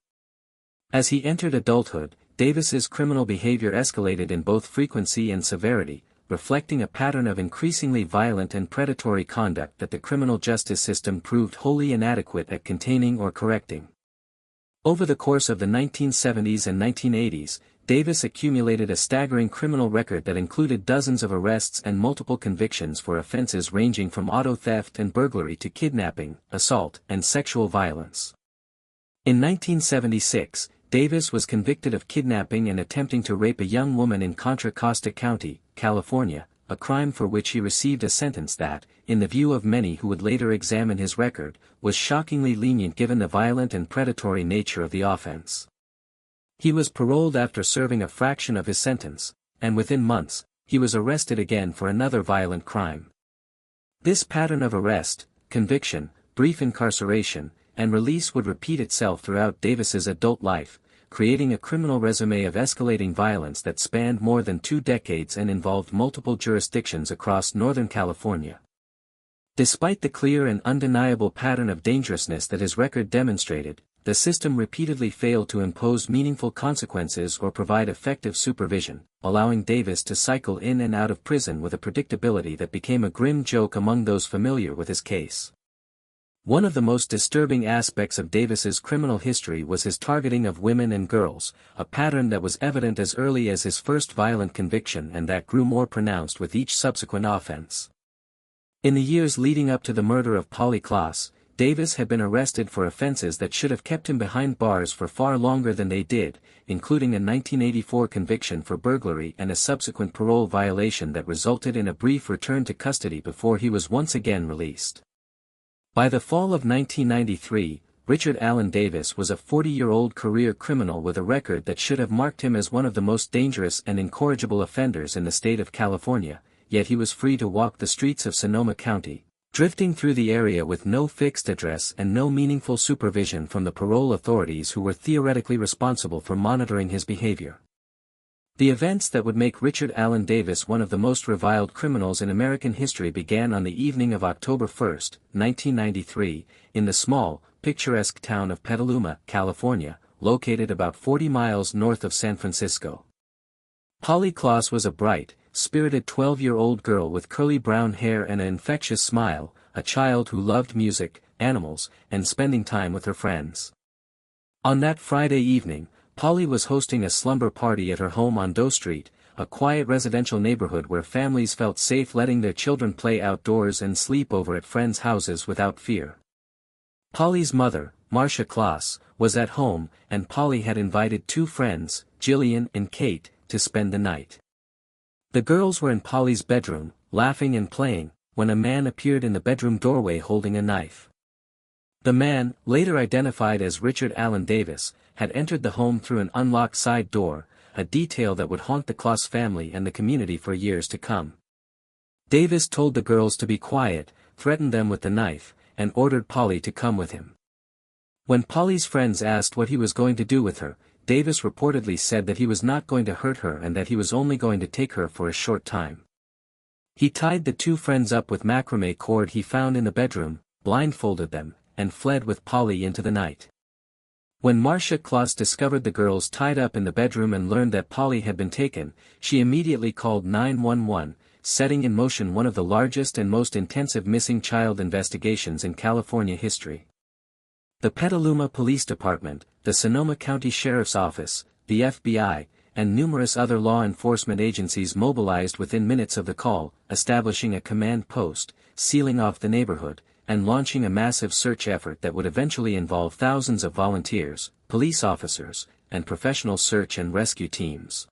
Speaker 1: As he entered adulthood, Davis's criminal behavior escalated in both frequency and severity, reflecting a pattern of increasingly violent and predatory conduct that the criminal justice system proved wholly inadequate at containing or correcting. Over the course of the 1970s and 1980s, Davis accumulated a staggering criminal record that included dozens of arrests and multiple convictions for offenses ranging from auto theft and burglary to kidnapping, assault, and sexual violence. In 1976, Davis was convicted of kidnapping and attempting to rape a young woman in Contra Costa County, California, a crime for which he received a sentence that, in the view of many who would later examine his record, was shockingly lenient given the violent and predatory nature of the offense. He was paroled after serving a fraction of his sentence, and within months, he was arrested again for another violent crime. This pattern of arrest, conviction, brief incarceration, and release would repeat itself throughout Davis's adult life, creating a criminal resume of escalating violence that spanned more than 2 decades and involved multiple jurisdictions across Northern California. Despite the clear and undeniable pattern of dangerousness that his record demonstrated, the system repeatedly failed to impose meaningful consequences or provide effective supervision, allowing Davis to cycle in and out of prison with a predictability that became a grim joke among those familiar with his case. One of the most disturbing aspects of Davis's criminal history was his targeting of women and girls, a pattern that was evident as early as his first violent conviction and that grew more pronounced with each subsequent offense. In the years leading up to the murder of Polly Kloss, Davis had been arrested for offenses that should have kept him behind bars for far longer than they did, including a 1984 conviction for burglary and a subsequent parole violation that resulted in a brief return to custody before he was once again released. By the fall of 1993, Richard Allen Davis was a 40-year-old career criminal with a record that should have marked him as one of the most dangerous and incorrigible offenders in the state of California, yet he was free to walk the streets of Sonoma County, drifting through the area with no fixed address and no meaningful supervision from the parole authorities who were theoretically responsible for monitoring his behavior. The events that would make Richard Allen Davis one of the most reviled criminals in American history began on the evening of October 1, 1993, in the small, picturesque town of Petaluma, California, located about 40 miles north of San Francisco. Polly Klaas was a bright, spirited 12-year-old girl with curly brown hair and an infectious smile, a child who loved music, animals, and spending time with her friends. On that Friday evening, Polly was hosting a slumber party at her home on Doe Street, a quiet residential neighborhood where families felt safe letting their children play outdoors and sleep over at friends' houses without fear. Polly's mother, Marcia Klaas, was at home, and Polly had invited two friends, Jillian and Kate, to spend the night. The girls were in Polly's bedroom, laughing and playing, when a man appeared in the bedroom doorway holding a knife. The man, later identified as Richard Allen Davis, had entered the home through an unlocked side door, a detail that would haunt the Klaas family and the community for years to come. Davis told the girls to be quiet, threatened them with the knife, and ordered Polly to come with him. When Polly's friends asked what he was going to do with her, Davis reportedly said that he was not going to hurt her and that he was only going to take her for a short time. He tied the two friends up with macrame cord he found in the bedroom, blindfolded them, and fled with Polly into the night. When Marcia Klaas discovered the girls tied up in the bedroom and learned that Polly had been taken, she immediately called 911, setting in motion one of the largest and most intensive missing child investigations in California history. The Petaluma Police Department, the Sonoma County Sheriff's Office, the FBI, and numerous other law enforcement agencies mobilized within minutes of the call, establishing a command post, sealing off the neighborhood, and launching a massive search effort that would eventually involve thousands of volunteers, police officers, and professional search and rescue teams.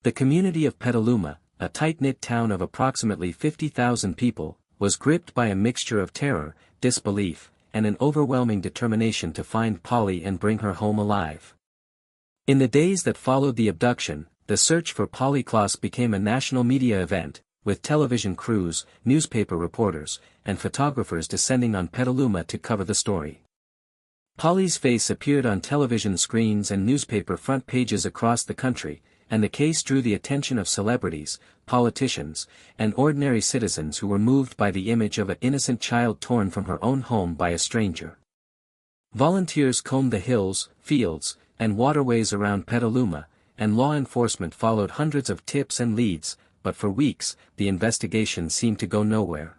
Speaker 1: The community of Petaluma, a tight-knit town of approximately 50,000 people, was gripped by a mixture of terror, disbelief, and an overwhelming determination to find Polly and bring her home alive. In the days that followed the abduction, the search for Polly Klaas became a national media event, with television crews, newspaper reporters, and photographers descending on Petaluma to cover the story. Polly's face appeared on television screens and newspaper front pages across the country, and the case drew the attention of celebrities, politicians, and ordinary citizens who were moved by the image of an innocent child torn from her own home by a stranger. Volunteers combed the hills, fields, and waterways around Petaluma, and law enforcement followed hundreds of tips and leads, but for weeks, the investigation seemed to go nowhere.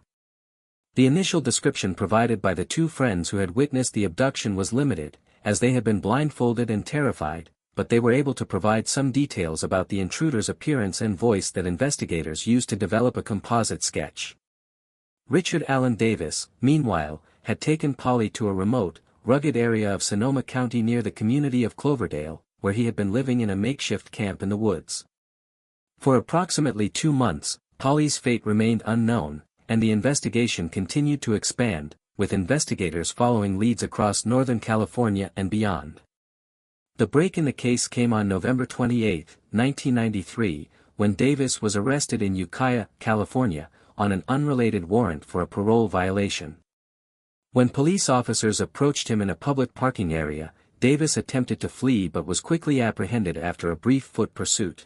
Speaker 1: The initial description provided by the two friends who had witnessed the abduction was limited, as they had been blindfolded and terrified, but they were able to provide some details about the intruder's appearance and voice that investigators used to develop a composite sketch. Richard Allen Davis, meanwhile, had taken Polly to a remote, rugged area of Sonoma County near the community of Cloverdale, where he had been living in a makeshift camp in the woods. For approximately 2 months, Polly's fate remained unknown, and the investigation continued to expand, with investigators following leads across Northern California and beyond. The break in the case came on November 28, 1993, when Davis was arrested in Ukiah, California, on an unrelated warrant for a parole violation. When police officers approached him in a public parking area, Davis attempted to flee but was quickly apprehended after a brief foot pursuit.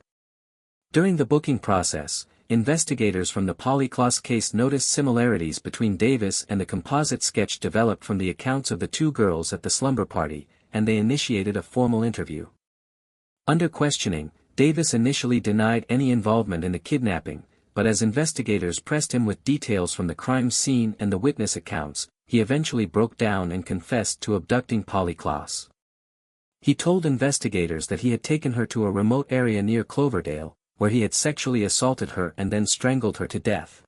Speaker 1: During the booking process, investigators from the Polly Klaas case noticed similarities between Davis and the composite sketch developed from the accounts of the two girls at the slumber party, and they initiated a formal interview. Under questioning, Davis initially denied any involvement in the kidnapping, but as investigators pressed him with details from the crime scene and the witness accounts, he eventually broke down and confessed to abducting Polly Klaas. He told investigators that he had taken her to a remote area near Cloverdale, where he had sexually assaulted her and then strangled her to death.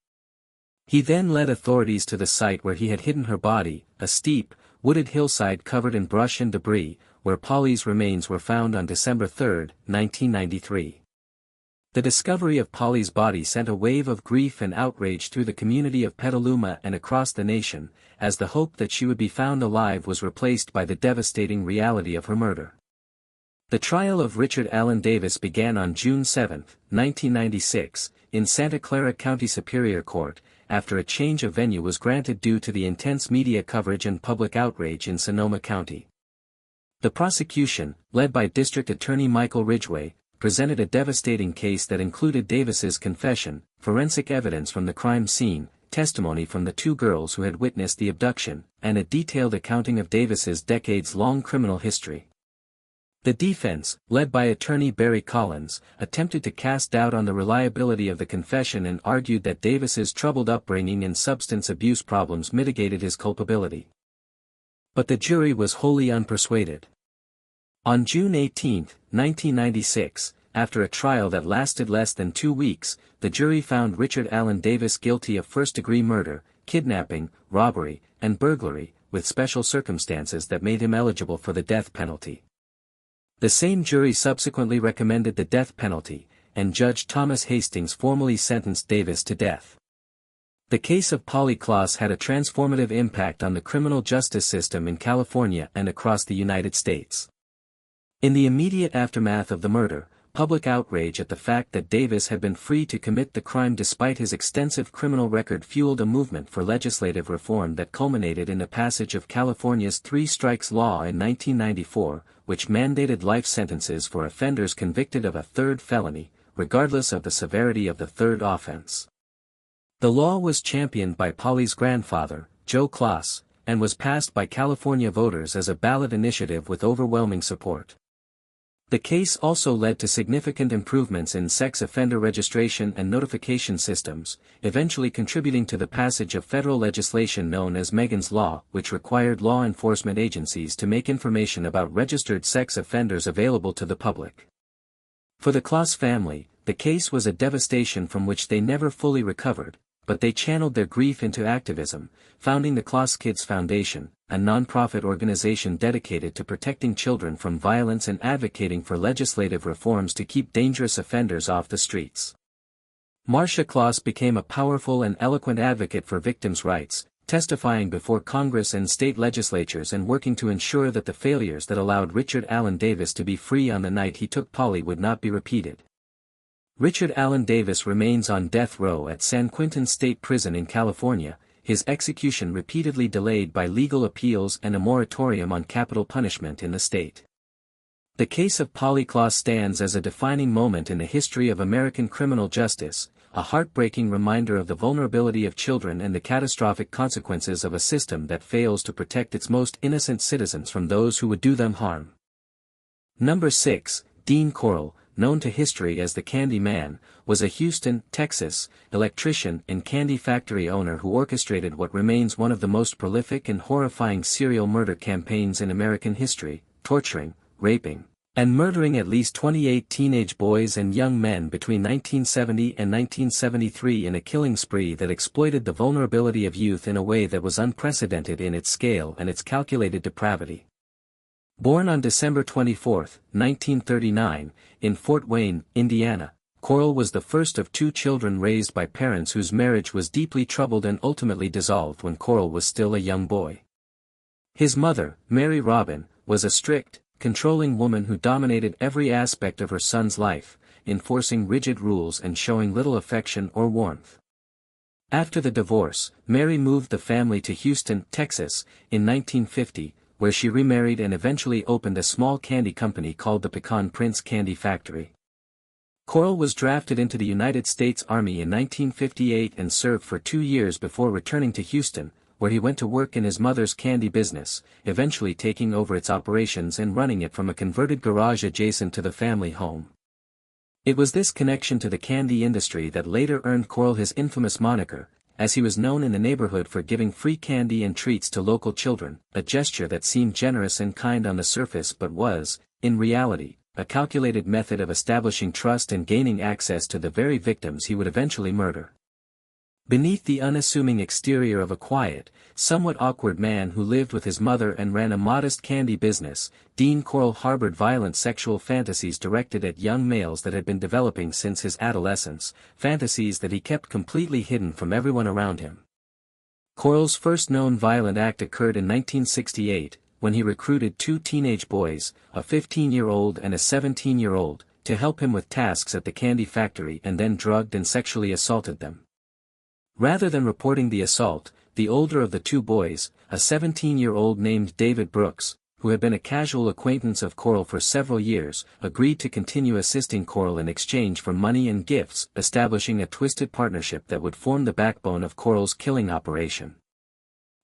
Speaker 1: He then led authorities to the site where he had hidden her body, a steep, wooded hillside covered in brush and debris, where Polly's remains were found on December 3, 1993. The discovery of Polly's body sent a wave of grief and outrage through the community of Petaluma and across the nation, as the hope that she would be found alive was replaced by the devastating reality of her murder. The trial of Richard Allen Davis began on June 7, 1996, in Santa Clara County Superior Court, after a change of venue was granted due to the intense media coverage and public outrage in Sonoma County. The prosecution, led by District Attorney Michael Ridgway, presented a devastating case that included Davis's confession, forensic evidence from the crime scene, testimony from the two girls who had witnessed the abduction, and a detailed accounting of Davis's decades-long criminal history. The defense, led by attorney Barry Collins, attempted to cast doubt on the reliability of the confession and argued that Davis's troubled upbringing and substance abuse problems mitigated his culpability. But the jury was wholly unpersuaded. On June 18, 1996, after a trial that lasted less than 2 weeks, the jury found Richard Allen Davis guilty of first-degree murder, kidnapping, robbery, and burglary, with special circumstances that made him eligible for the death penalty. The same jury subsequently recommended the death penalty, and Judge Thomas Hastings formally sentenced Davis to death. The case of Polly Klaas had a transformative impact on the criminal justice system in California and across the United States. In the immediate aftermath of the murder, public outrage at the fact that Davis had been free to commit the crime despite his extensive criminal record fueled a movement for legislative reform that culminated in the passage of California's Three Strikes Law in 1994, which mandated life sentences for offenders convicted of a third felony, regardless of the severity of the third offense. The law was championed by Polly's grandfather, Joe Klaas, and was passed by California voters as a ballot initiative with overwhelming support. The case also led to significant improvements in sex offender registration and notification systems, eventually contributing to the passage of federal legislation known as Megan's Law, which required law enforcement agencies to make information about registered sex offenders available to the public. For the Klaas family, the case was a devastation from which they never fully recovered, but they channeled their grief into activism, founding the Klaas Kids Foundation, a non-profit organization dedicated to protecting children from violence and advocating for legislative reforms to keep dangerous offenders off the streets. Marcia Klaas became a powerful and eloquent advocate for victims' rights, testifying before Congress and state legislatures and working to ensure that the failures that allowed Richard Allen Davis to be free on the night he took Polly would not be repeated. Richard Allen Davis remains on death row at San Quentin State Prison in California, his execution repeatedly delayed by legal appeals and a moratorium on capital punishment in the state. The case of Polly Klaas stands as a defining moment in the history of American criminal justice, a heartbreaking reminder of the vulnerability of children and the catastrophic consequences of a system that fails to protect its most innocent citizens from those who would do them harm. Number 6, Dean Corll, known to history as the Candy Man, was a Houston, Texas, electrician and candy factory owner who orchestrated what remains one of the most prolific and horrifying serial murder campaigns in American history, torturing, raping, and murdering at least 28 teenage boys and young men between 1970 and 1973 in a killing spree that exploited the vulnerability of youth in a way that was unprecedented in its scale and its calculated depravity. Born on December 24, 1939, in Fort Wayne, Indiana, Corll was the first of 2 children raised by parents whose marriage was deeply troubled and ultimately dissolved when Corll was still a young boy. His mother, Mary Robin, was a strict, controlling woman who dominated every aspect of her son's life, enforcing rigid rules and showing little affection or warmth. After the divorce, Mary moved the family to Houston, Texas, in 1950, where she remarried and eventually opened a small candy company called the Pecan Prince Candy Factory. Corll was drafted into the United States Army in 1958 and served for 2 years before returning to Houston, where he went to work in his mother's candy business, eventually taking over its operations and running it from a converted garage adjacent to the family home. It was this connection to the candy industry that later earned Corll his infamous moniker, as he was known in the neighborhood for giving free candy and treats to local children, a gesture that seemed generous and kind on the surface but was, in reality, a calculated method of establishing trust and gaining access to the very victims he would eventually murder. Beneath the unassuming exterior of a quiet, somewhat awkward man who lived with his mother and ran a modest candy business, Dean Corll harbored violent sexual fantasies directed at young males that had been developing since his adolescence, fantasies that he kept completely hidden from everyone around him. Corll's first known violent act occurred in 1968, when he recruited 2 teenage boys, a 15-year-old and a 17-year-old, to help him with tasks at the candy factory and then drugged and sexually assaulted them. Rather than reporting the assault, the older of the 2 boys, a 17-year-old named David Brooks, who had been a casual acquaintance of Coral for several years, agreed to continue assisting Coral in exchange for money and gifts, establishing a twisted partnership that would form the backbone of Coral's killing operation.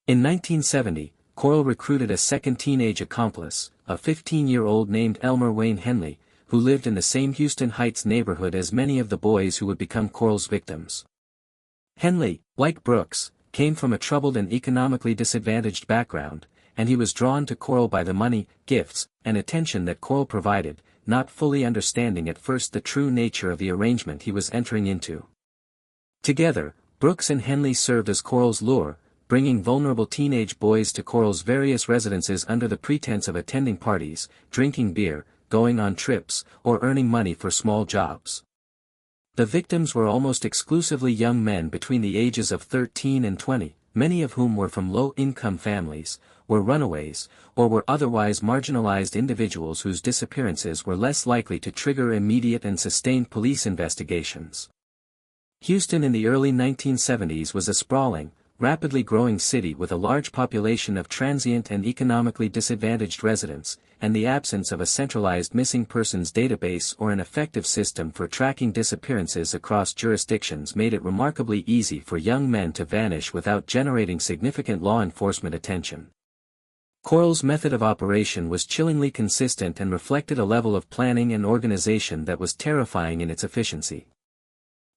Speaker 1: In 1970, Coral recruited a second teenage accomplice, a 15-year-old named Elmer Wayne Henley, who lived in the same Houston Heights neighborhood as many of the boys who would become Coral's victims. Henley, like Brooks, came from a troubled and economically disadvantaged background, and he was drawn to Coral by the money, gifts, and attention that Coral provided, not fully understanding at first the true nature of the arrangement he was entering into. Together, Brooks and Henley served as Coral's lure, bringing vulnerable teenage boys to Coral's various residences under the pretense of attending parties, drinking beer, going on trips, or earning money for small jobs. The victims were almost exclusively young men between the ages of 13 and 20, many of whom were from low-income families, were runaways, or were otherwise marginalized individuals whose disappearances were less likely to trigger immediate and sustained police investigations. Houston in the early 1970s was a sprawling, rapidly growing city with a large population of transient and economically disadvantaged residents, and the absence of a centralized missing persons database or an effective system for tracking disappearances across jurisdictions made it remarkably easy for young men to vanish without generating significant law enforcement attention. Coral's method of operation was chillingly consistent and reflected a level of planning and organization that was terrifying in its efficiency.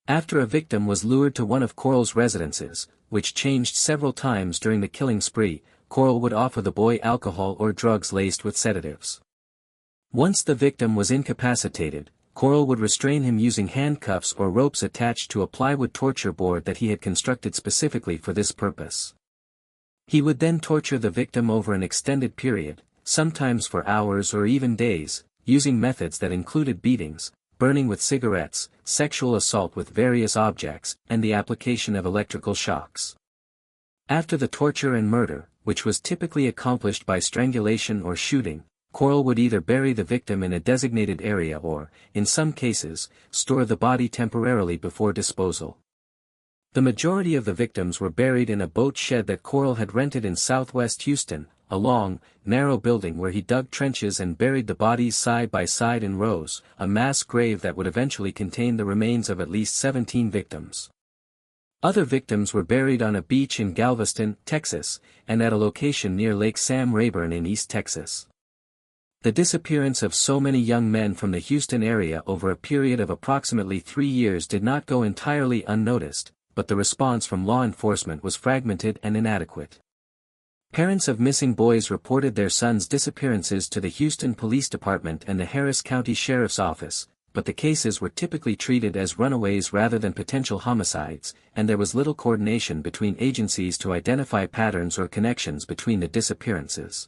Speaker 1: After a victim was lured to one of Coral's residences, which changed several times during the killing spree, Coral would offer the boy alcohol or drugs laced with sedatives. Once the victim was incapacitated, Coral would restrain him using handcuffs or ropes attached to a plywood torture board that he had constructed specifically for this purpose. He would then torture the victim over an extended period, sometimes for hours or even days, using methods that included beatings, burning with cigarettes, sexual assault with various objects, and the application of electrical shocks. After the torture and murder, which was typically accomplished by strangulation or shooting, Coral would either bury the victim in a designated area or, in some cases, store the body temporarily before disposal. The majority of the victims were buried in a boat shed that Coral had rented in southwest Houston, a long, narrow building where he dug trenches and buried the bodies side by side in rows, a mass grave that would eventually contain the remains of at least 17 victims. Other victims were buried on a beach in Galveston, Texas, and at a location near Lake Sam Rayburn in East Texas. The disappearance of so many young men from the Houston area over a period of approximately 3 years did not go entirely unnoticed, but the response from law enforcement was fragmented and inadequate. Parents of missing boys reported their sons' disappearances to the Houston Police Department and the Harris County Sheriff's Office, but the cases were typically treated as runaways rather than potential homicides, and there was little coordination between agencies to identify patterns or connections between the disappearances.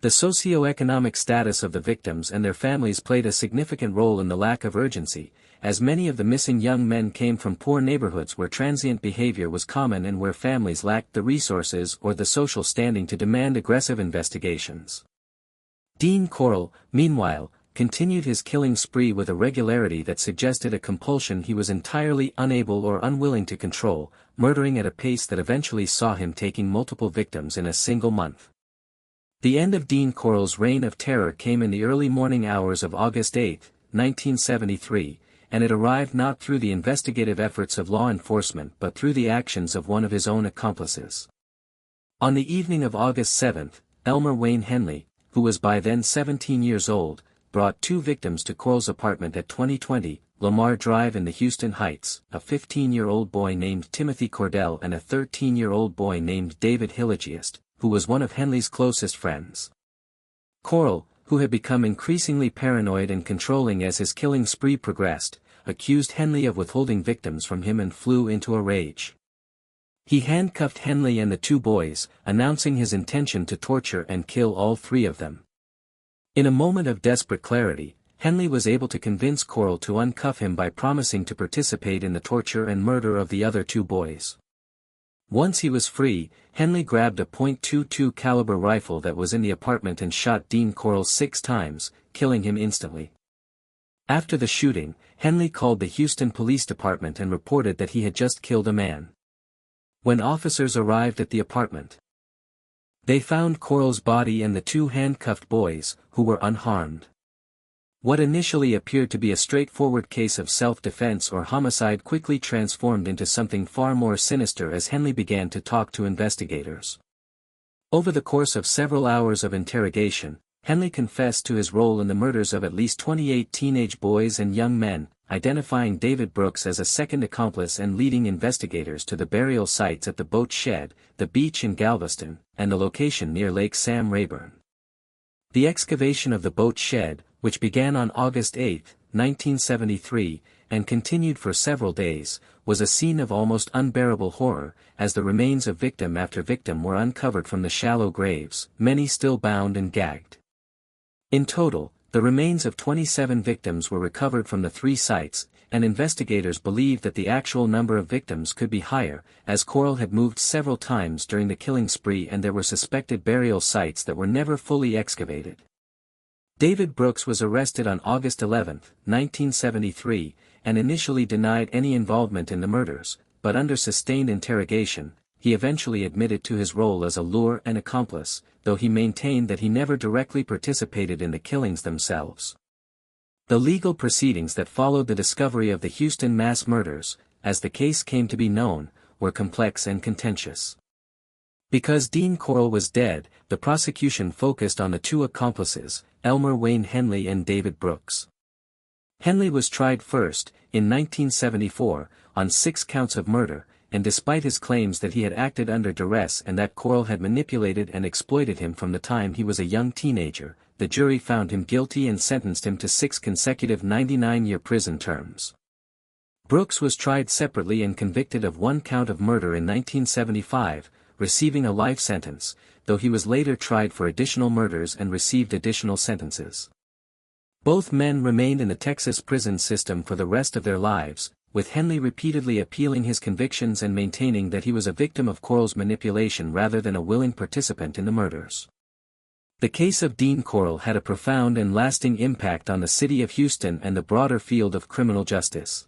Speaker 1: The socio-economic status of the victims and their families played a significant role in the lack of urgency, as many of the missing young men came from poor neighborhoods where transient behavior was common and where families lacked the resources or the social standing to demand aggressive investigations. Dean Coral, meanwhile, continued his killing spree with a regularity that suggested a compulsion he was entirely unable or unwilling to control, murdering at a pace that eventually saw him taking multiple victims in a single month. The end of Dean Coral's reign of terror came in the early morning hours of August 8, 1973, and it arrived not through the investigative efforts of law enforcement but through the actions of one of his own accomplices. On the evening of August 7, Elmer Wayne Henley, who was by then 17 years old, brought 2 victims to Coral's apartment at 2020 Lamar Drive in the Houston Heights, a 15-year-old boy named Timothy Cordell and a 13-year-old boy named David Hilligiest, who was one of Henley's closest friends. Coral, who had become increasingly paranoid and controlling as his killing spree progressed, accused Henley of withholding victims from him and flew into a rage. He handcuffed Henley and the 2 boys, announcing his intention to torture and kill all 3 of them. In a moment of desperate clarity, Henley was able to convince Coral to uncuff him by promising to participate in the torture and murder of the other 2 boys. Once he was free, Henley grabbed a .22 caliber rifle that was in the apartment and shot Dean Coral 6 times, killing him instantly. After the shooting, Henley called the Houston Police Department and reported that he had just killed a man. When officers arrived at the apartment, They found Coral's body and the two handcuffed boys, who were unharmed. What initially appeared to be a straightforward case of self-defense or homicide quickly transformed into something far more sinister as Henley began to talk to investigators. Over the course of several hours of interrogation, Henley confessed to his role in the murders of at least 28 teenage boys and young men, identifying David Brooks as a second accomplice and leading investigators to the burial sites at the boat shed, the beach in Galveston, and the location near Lake Sam Rayburn. The excavation of the boat shed, which began on August 8, 1973, and continued for several days, was a scene of almost unbearable horror, as the remains of victim after victim were uncovered from the shallow graves, many still bound and gagged. In total, the remains of 27 victims were recovered from the three sites, and investigators believed that the actual number of victims could be higher, as Coral had moved several times during the killing spree and there were suspected burial sites that were never fully excavated. David Brooks was arrested on August 11, 1973, and initially denied any involvement in the murders, but under sustained interrogation, he eventually admitted to his role as a lure and accomplice, though he maintained that he never directly participated in the killings themselves. The legal proceedings that followed the discovery of the Houston mass murders, as the case came to be known, were complex and contentious. Because Dean Coral was dead, the prosecution focused on the two accomplices, Elmer Wayne Henley and David Brooks. Henley was tried first, in 1974, on 6 counts of murder, and despite his claims that he had acted under duress and that Coral had manipulated and exploited him from the time he was a young teenager, the jury found him guilty and sentenced him to 6 consecutive 99-year prison terms. Brooks was tried separately and convicted of 1 count of murder in 1975, receiving a life sentence, though he was later tried for additional murders and received additional sentences. Both men remained in the Texas prison system for the rest of their lives, with Henley repeatedly appealing his convictions and maintaining that he was a victim of Coral's manipulation rather than a willing participant in the murders. The case of Dean Coral had a profound and lasting impact on the city of Houston and the broader field of criminal justice.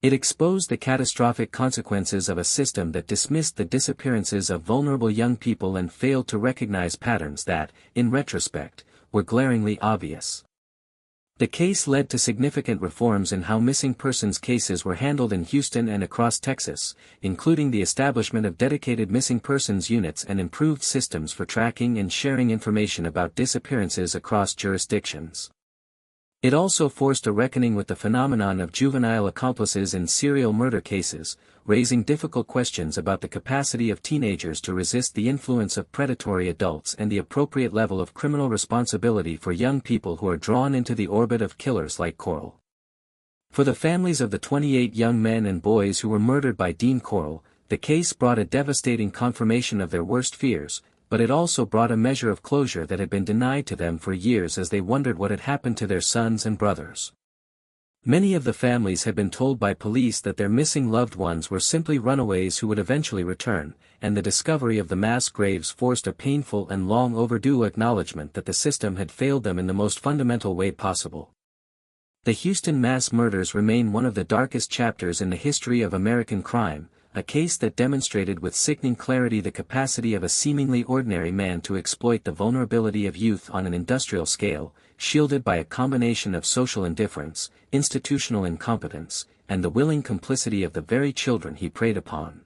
Speaker 1: It exposed the catastrophic consequences of a system that dismissed the disappearances of vulnerable young people and failed to recognize patterns that, in retrospect, were glaringly obvious. The case led to significant reforms in how missing persons cases were handled in Houston and across Texas, including the establishment of dedicated missing persons units and improved systems for tracking and sharing information about disappearances across jurisdictions. It also forced a reckoning with the phenomenon of juvenile accomplices in serial murder cases, raising difficult questions about the capacity of teenagers to resist the influence of predatory adults and the appropriate level of criminal responsibility for young people who are drawn into the orbit of killers like Coral. For the families of the 28 young men and boys who were murdered by Dean Coral, the case brought a devastating confirmation of their worst fears, but it also brought a measure of closure that had been denied to them for years as they wondered what had happened to their sons and brothers. Many of the families had been told by police that their missing loved ones were simply runaways who would eventually return, and the discovery of the mass graves forced a painful and long overdue acknowledgement that the system had failed them in the most fundamental way possible. The Houston mass murders remain one of the darkest chapters in the history of American crime, a case that demonstrated with sickening clarity the capacity of a seemingly ordinary man to exploit the vulnerability of youth on an industrial scale, shielded by a combination of social indifference, institutional incompetence, and the willing complicity of the very children he preyed upon.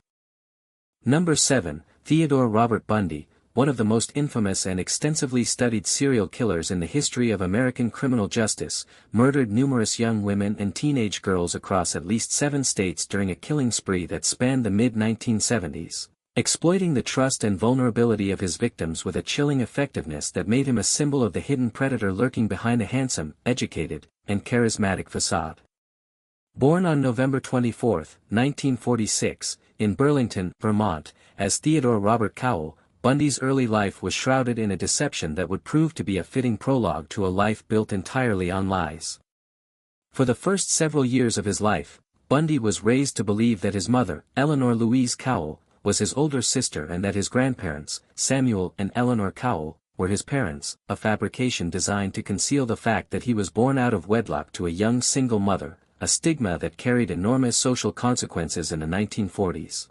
Speaker 1: Number 7, Theodore Robert Bundy, one of the most infamous and extensively studied serial killers in the history of American criminal justice, murdered numerous young women and teenage girls across at least 7 states during a killing spree that spanned the mid-1970s, exploiting the trust and vulnerability of his victims with a chilling effectiveness that made him a symbol of the hidden predator lurking behind a handsome, educated, and charismatic facade. Born on November 24, 1946, in Burlington, Vermont, as Theodore Robert Cowell, Bundy's early life was shrouded in a deception that would prove to be a fitting prologue to a life built entirely on lies. For the first several years of his life, Bundy was raised to believe that his mother, Eleanor Louise Cowell, was his older sister and that his grandparents, Samuel and Eleanor Cowell, were his parents, a fabrication designed to conceal the fact that he was born out of wedlock to a young single mother, a stigma that carried enormous social consequences in the 1940s.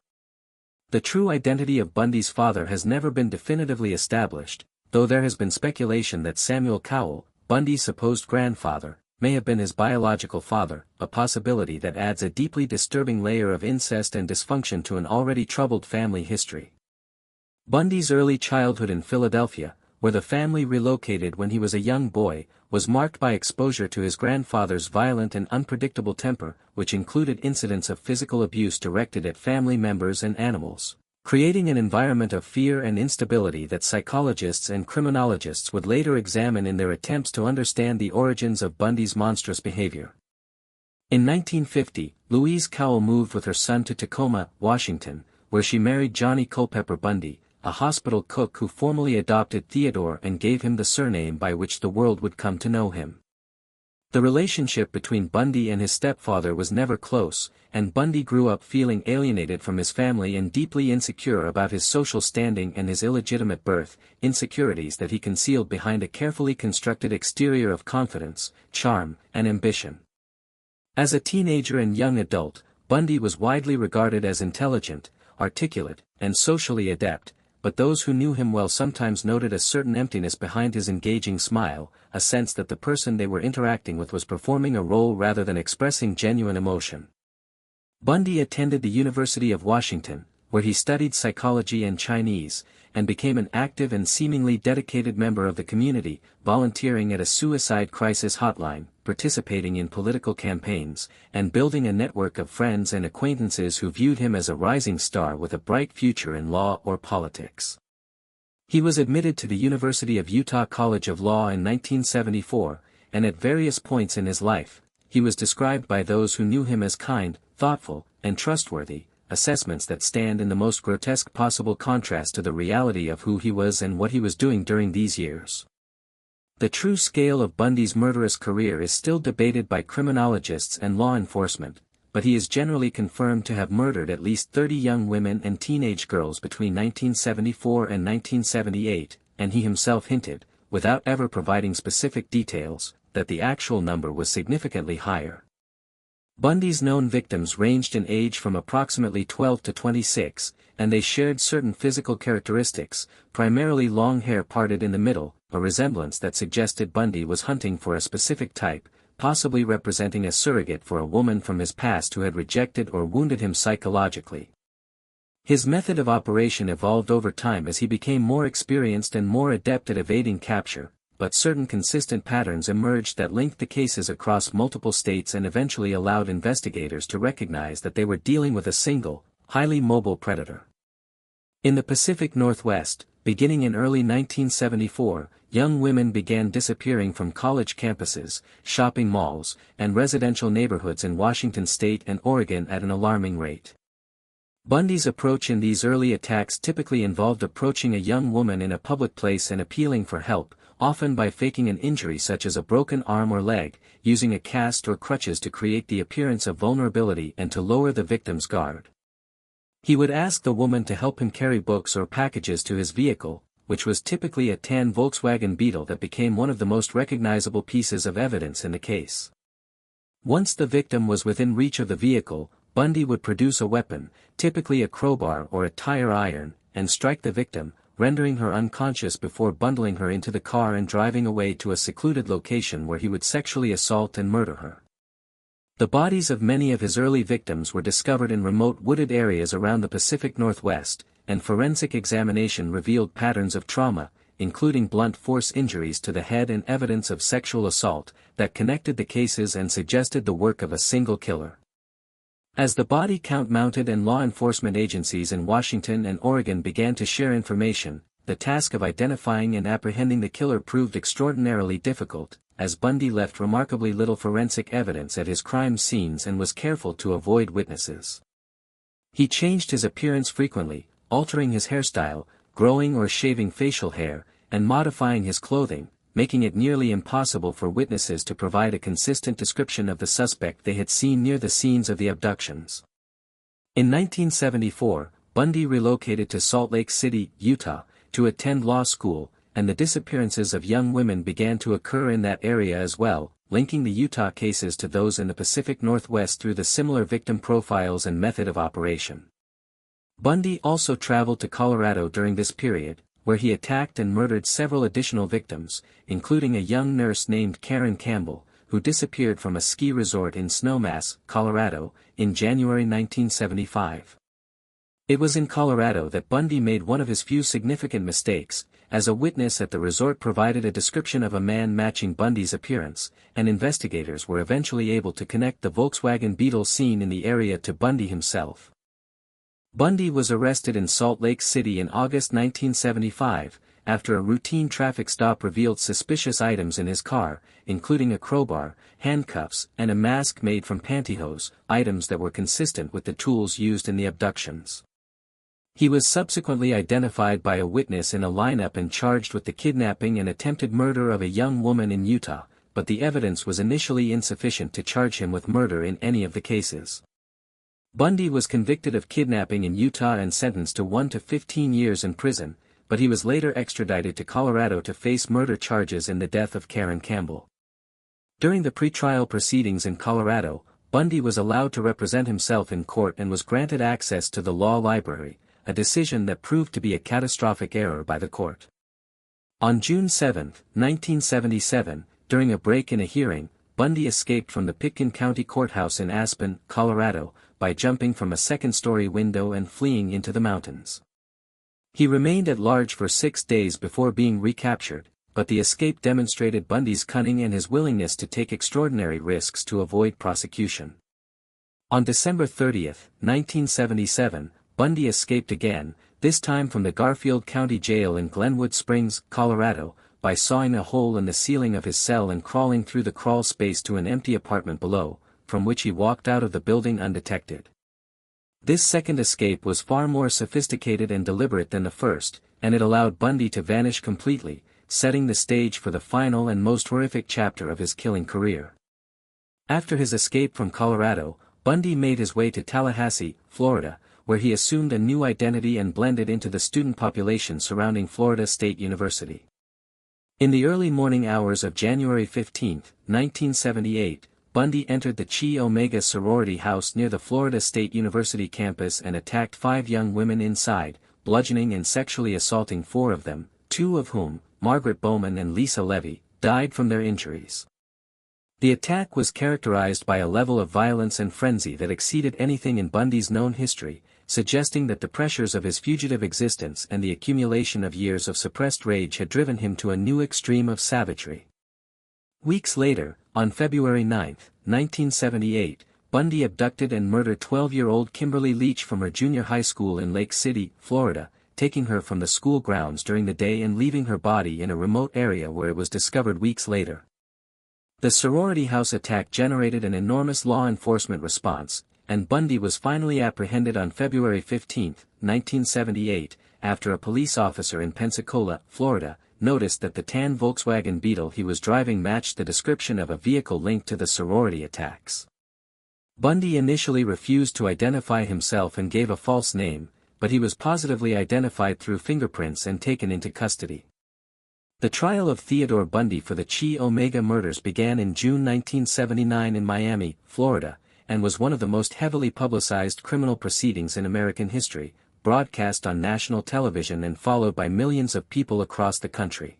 Speaker 1: The true identity of Bundy's father has never been definitively established, though there has been speculation that Samuel Cowell, Bundy's supposed grandfather, may have been his biological father, a possibility that adds a deeply disturbing layer of incest and dysfunction to an already troubled family history. Bundy's early childhood in Philadelphia, where the family relocated when he was a young boy, was marked by exposure to his grandfather's violent and unpredictable temper, which included incidents of physical abuse directed at family members and animals, creating an environment of fear and instability that psychologists and criminologists would later examine in their attempts to understand the origins of Bundy's monstrous behavior. In 1950, Louise Cowell moved with her son to Tacoma, Washington, where she married Johnny Culpepper Bundy, a hospital cook who formally adopted Theodore and gave him the surname by which the world would come to know him. The relationship between Bundy and his stepfather was never close, and Bundy grew up feeling alienated from his family and deeply insecure about his social standing and his illegitimate birth, insecurities that he concealed behind a carefully constructed exterior of confidence, charm, and ambition. As a teenager and young adult, Bundy was widely regarded as intelligent, articulate, and socially adept, but those who knew him well sometimes noted a certain emptiness behind his engaging smile, a sense that the person they were interacting with was performing a role rather than expressing genuine emotion. Bundy attended the University of Washington, where he studied psychology and Chinese, and became an active and seemingly dedicated member of the community, volunteering at a suicide crisis hotline, participating in political campaigns, and building a network of friends and acquaintances who viewed him as a rising star with a bright future in law or politics. He was admitted to the University of Utah College of Law in 1974, and at various points in his life, he was described by those who knew him as kind, thoughtful, and trustworthy, assessments that stand in the most grotesque possible contrast to the reality of who he was and what he was doing during these years. The true scale of Bundy's murderous career is still debated by criminologists and law enforcement, but he is generally confirmed to have murdered at least 30 young women and teenage girls between 1974 and 1978, and he himself hinted, without ever providing specific details, that the actual number was significantly higher. Bundy's known victims ranged in age from approximately 12 to 26, and they shared certain physical characteristics, primarily long hair parted in the middle, a resemblance that suggested Bundy was hunting for a specific type, possibly representing a surrogate for a woman from his past who had rejected or wounded him psychologically. His method of operation evolved over time as he became more experienced and more adept at evading capture, but certain consistent patterns emerged that linked the cases across multiple states and eventually allowed investigators to recognize that they were dealing with a single, highly mobile predator. In the Pacific Northwest, beginning in early 1974, young women began disappearing from college campuses, shopping malls, and residential neighborhoods in Washington state and Oregon at an alarming rate. Bundy's approach in these early attacks typically involved approaching a young woman in a public place and appealing for help, often by faking an injury such as a broken arm or leg, using a cast or crutches to create the appearance of vulnerability and to lower the victim's guard. He would ask the woman to help him carry books or packages to his vehicle, which was typically a tan Volkswagen Beetle that became one of the most recognizable pieces of evidence in the case. Once the victim was within reach of the vehicle, Bundy would produce a weapon, typically a crowbar or a tire iron, and strike the victim, rendering her unconscious before bundling her into the car and driving away to a secluded location where he would sexually assault and murder her. The bodies of many of his early victims were discovered in remote wooded areas around the Pacific Northwest, and forensic examination revealed patterns of trauma, including blunt force injuries to the head and evidence of sexual assault, that connected the cases and suggested the work of a single killer. As the body count mounted and law enforcement agencies in Washington and Oregon began to share information, the task of identifying and apprehending the killer proved extraordinarily difficult, as Bundy left remarkably little forensic evidence at his crime scenes and was careful to avoid witnesses. He changed his appearance frequently, altering his hairstyle, growing or shaving facial hair, and modifying his clothing, making it nearly impossible for witnesses to provide a consistent description of the suspect they had seen near the scenes of the abductions. In 1974, Bundy relocated to Salt Lake City, Utah, to attend law school, and the disappearances of young women began to occur in that area as well, linking the Utah cases to those in the Pacific Northwest through the similar victim profiles and method of operation. Bundy also traveled to Colorado during this period, where he attacked and murdered several additional victims, including a young nurse named Karen Campbell, who disappeared from a ski resort in Snowmass, Colorado, in January 1975. It was in Colorado that Bundy made one of his few significant mistakes, as a witness at the resort provided a description of a man matching Bundy's appearance, and investigators were eventually able to connect the Volkswagen Beetle seen in the area to Bundy himself. Bundy was arrested in Salt Lake City in August 1975, after a routine traffic stop revealed suspicious items in his car, including a crowbar, handcuffs, and a mask made from pantyhose, items that were consistent with the tools used in the abductions. He was subsequently identified by a witness in a lineup and charged with the kidnapping and attempted murder of a young woman in Utah, but the evidence was initially insufficient to charge him with murder in any of the cases. Bundy was convicted of kidnapping in Utah and sentenced to 1 to 15 years in prison, but he was later extradited to Colorado to face murder charges in the death of Karen Campbell. During the pretrial proceedings in Colorado, Bundy was allowed to represent himself in court and was granted access to the law library, a decision that proved to be a catastrophic error by the court. On June 7, 1977, during a break in a hearing, Bundy escaped from the Pitkin County Courthouse in Aspen, Colorado, by jumping from a second-story window and fleeing into the mountains. He remained at large for 6 days before being recaptured, but the escape demonstrated Bundy's cunning and his willingness to take extraordinary risks to avoid prosecution. On December 30, 1977, Bundy escaped again, this time from the Garfield County Jail in Glenwood Springs, Colorado, by sawing a hole in the ceiling of his cell and crawling through the crawl space to an empty apartment below, from which he walked out of the building undetected. This second escape was far more sophisticated and deliberate than the first, and it allowed Bundy to vanish completely, setting the stage for the final and most horrific chapter of his killing career. After his escape from Colorado, Bundy made his way to Tallahassee, Florida, where he assumed a new identity and blended into the student population surrounding Florida State University. In the early morning hours of January 15, 1978, Bundy entered the Chi Omega sorority house near the Florida State University campus and attacked 5 young women inside, bludgeoning and sexually assaulting 4 of them, 2 of whom, Margaret Bowman and Lisa Levy, died from their injuries. The attack was characterized by a level of violence and frenzy that exceeded anything in Bundy's known history, suggesting that the pressures of his fugitive existence and the accumulation of years of suppressed rage had driven him to a new extreme of savagery. Weeks later, on February 9, 1978, Bundy abducted and murdered 12-year-old Kimberly Leach from her junior high school in Lake City, Florida, taking her from the school grounds during the day and leaving her body in a remote area where it was discovered weeks later. The sorority house attack generated an enormous law enforcement response, and Bundy was finally apprehended on February 15, 1978, after a police officer in Pensacola, Florida, noticed that the tan Volkswagen Beetle he was driving matched the description of a vehicle linked to the sorority attacks. Bundy initially refused to identify himself and gave a false name, but he was positively identified through fingerprints and taken into custody. The trial of Theodore Bundy for the Chi Omega murders began in June 1979 in Miami, Florida, and was one of the most heavily publicized criminal proceedings in American history, broadcast on national television and followed by millions of people across the country.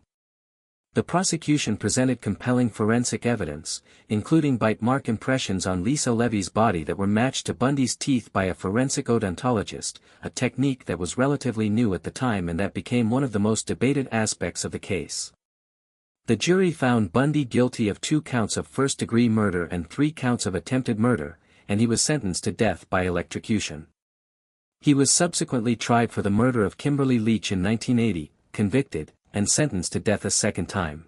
Speaker 1: The prosecution presented compelling forensic evidence, including bite mark impressions on Lisa Levy's body that were matched to Bundy's teeth by a forensic odontologist, a technique that was relatively new at the time and that became one of the most debated aspects of the case. The jury found Bundy guilty of 2 counts of first-degree murder and 3 counts of attempted murder, and he was sentenced to death by electrocution. He was subsequently tried for the murder of Kimberly Leach in 1980, convicted, and sentenced to death a second time.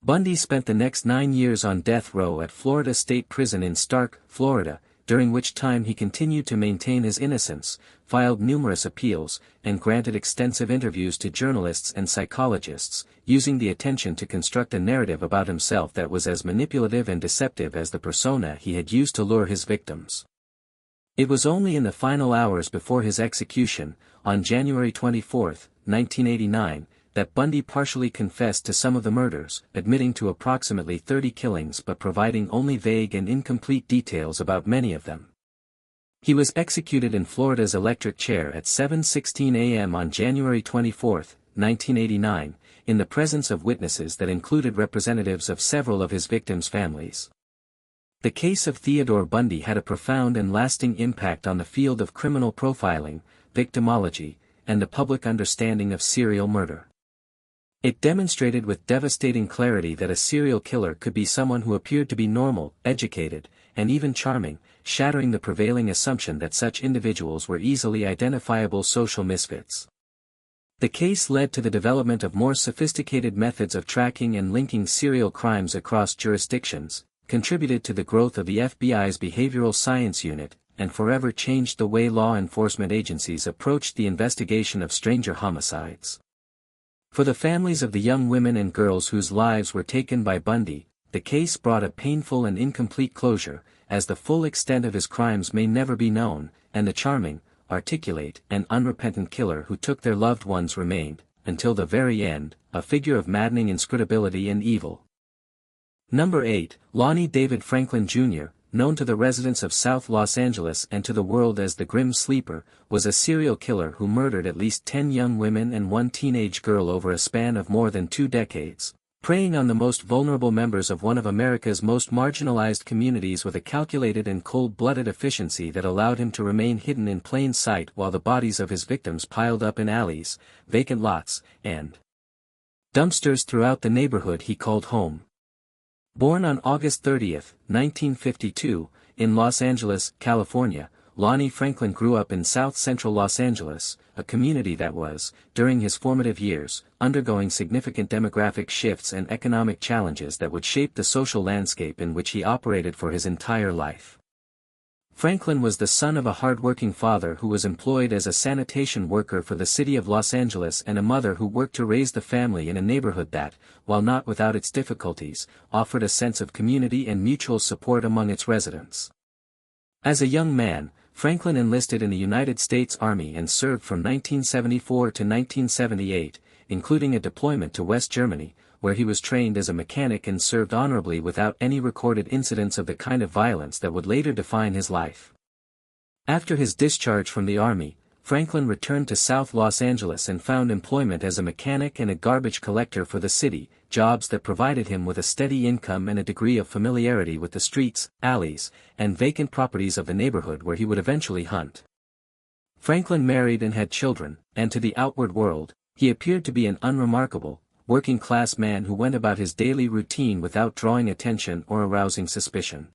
Speaker 1: Bundy spent the next 9 years on death row at Florida State Prison in Stark, Florida, during which time he continued to maintain his innocence, filed numerous appeals, and granted extensive interviews to journalists and psychologists, using the attention to construct a narrative about himself that was as manipulative and deceptive as the persona he had used to lure his victims. It was only in the final hours before his execution, on January 24, 1989, that Bundy partially confessed to some of the murders, admitting to approximately 30 killings but providing only vague and incomplete details about many of them. He was executed in Florida's electric chair at 7:16 a.m. on January 24, 1989, in the presence of witnesses that included representatives of several of his victims' families. The case of Theodore Bundy had a profound and lasting impact on the field of criminal profiling, victimology, and the public understanding of serial murder. It demonstrated with devastating clarity that a serial killer could be someone who appeared to be normal, educated, and even charming, shattering the prevailing assumption that such individuals were easily identifiable social misfits. The case led to the development of more sophisticated methods of tracking and linking serial crimes across jurisdictions, contributed to the growth of the FBI's Behavioral Science Unit, and forever changed the way law enforcement agencies approached the investigation of stranger homicides. For the families of the young women and girls whose lives were taken by Bundy, the case brought a painful and incomplete closure, as the full extent of his crimes may never be known, and the charming, articulate, and unrepentant killer who took their loved ones remained, until the very end, a figure of maddening inscrutability and evil. Number 8, Lonnie David Franklin Jr., known to the residents of South Los Angeles and to the world as the Grim Sleeper, was a serial killer who murdered at least 10 young women and one teenage girl over a span of more than 2 decades, preying on the most vulnerable members of one of America's most marginalized communities with a calculated and cold-blooded efficiency that allowed him to remain hidden in plain sight while the bodies of his victims piled up in alleys, vacant lots, and dumpsters throughout the neighborhood he called home. Born on August 30, 1952, in Los Angeles, California, Lonnie Franklin grew up in south-central Los Angeles, a community that was, during his formative years, undergoing significant demographic shifts and economic challenges that would shape the social landscape in which he operated for his entire life. Franklin was the son of a hard-working father who was employed as a sanitation worker for the city of Los Angeles and a mother who worked to raise the family in a neighborhood that, while not without its difficulties, offered a sense of community and mutual support among its residents. As a young man, Franklin enlisted in the United States Army and served from 1974 to 1978, including a deployment to West Germany, where he was trained as a mechanic and served honorably without any recorded incidents of the kind of violence that would later define his life. After his discharge from the Army, Franklin returned to South Los Angeles and found employment as a mechanic and a garbage collector for the city, jobs that provided him with a steady income and a degree of familiarity with the streets, alleys, and vacant properties of the neighborhood where he would eventually hunt. Franklin married and had children, and to the outward world, he appeared to be an unremarkable, working-class man who went about his daily routine without drawing attention or arousing suspicion.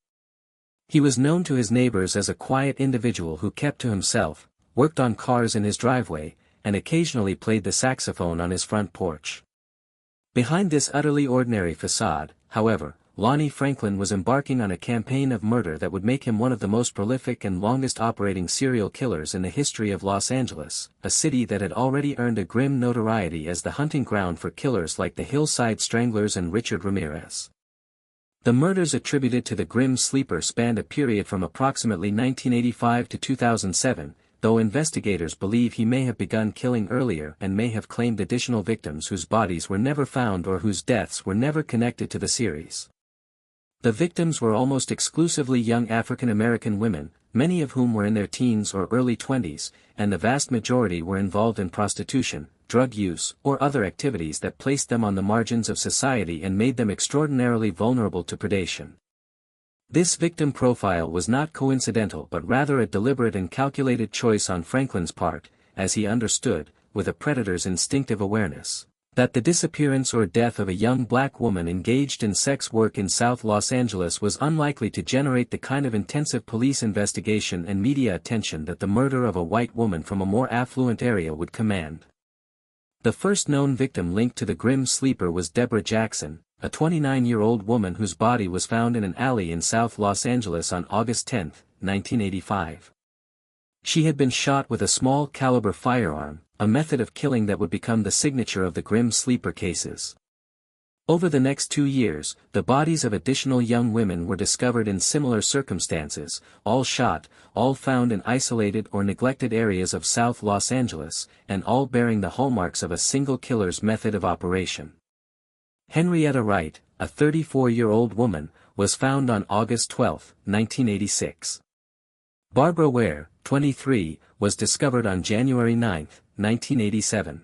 Speaker 1: He was known to his neighbors as a quiet individual who kept to himself, worked on cars in his driveway, and occasionally played the saxophone on his front porch. Behind this utterly ordinary facade, however, Lonnie Franklin was embarking on a campaign of murder that would make him one of the most prolific and longest-operating serial killers in the history of Los Angeles, a city that had already earned a grim notoriety as the hunting ground for killers like the Hillside Stranglers and Richard Ramirez. The murders attributed to the Grim Sleeper spanned a period from approximately 1985 to 2007, though investigators believe he may have begun killing earlier and may have claimed additional victims whose bodies were never found or whose deaths were never connected to the series. The victims were almost exclusively young African American women, many of whom were in their teens or early 20s, and the vast majority were involved in prostitution, drug use, or other activities that placed them on the margins of society and made them extraordinarily vulnerable to predation. This victim profile was not coincidental but rather a deliberate and calculated choice on Franklin's part, as he understood, with a predator's instinctive awareness, that the disappearance or death of a young black woman engaged in sex work in South Los Angeles was unlikely to generate the kind of intensive police investigation and media attention that the murder of a white woman from a more affluent area would command. The first known victim linked to the Grim Sleeper was Deborah Jackson, a 29-year-old woman whose body was found in an alley in South Los Angeles on August 10, 1985. She had been shot with a small-caliber firearm, a method of killing that would become the signature of the Grim Sleeper cases. Over the next 2 years, the bodies of additional young women were discovered in similar circumstances, all shot, all found in isolated or neglected areas of South Los Angeles, and all bearing the hallmarks of a single killer's method of operation. Henrietta Wright, a 34-year-old woman, was found on August 12, 1986. Barbara Ware, 23, was discovered on January 9, 1987.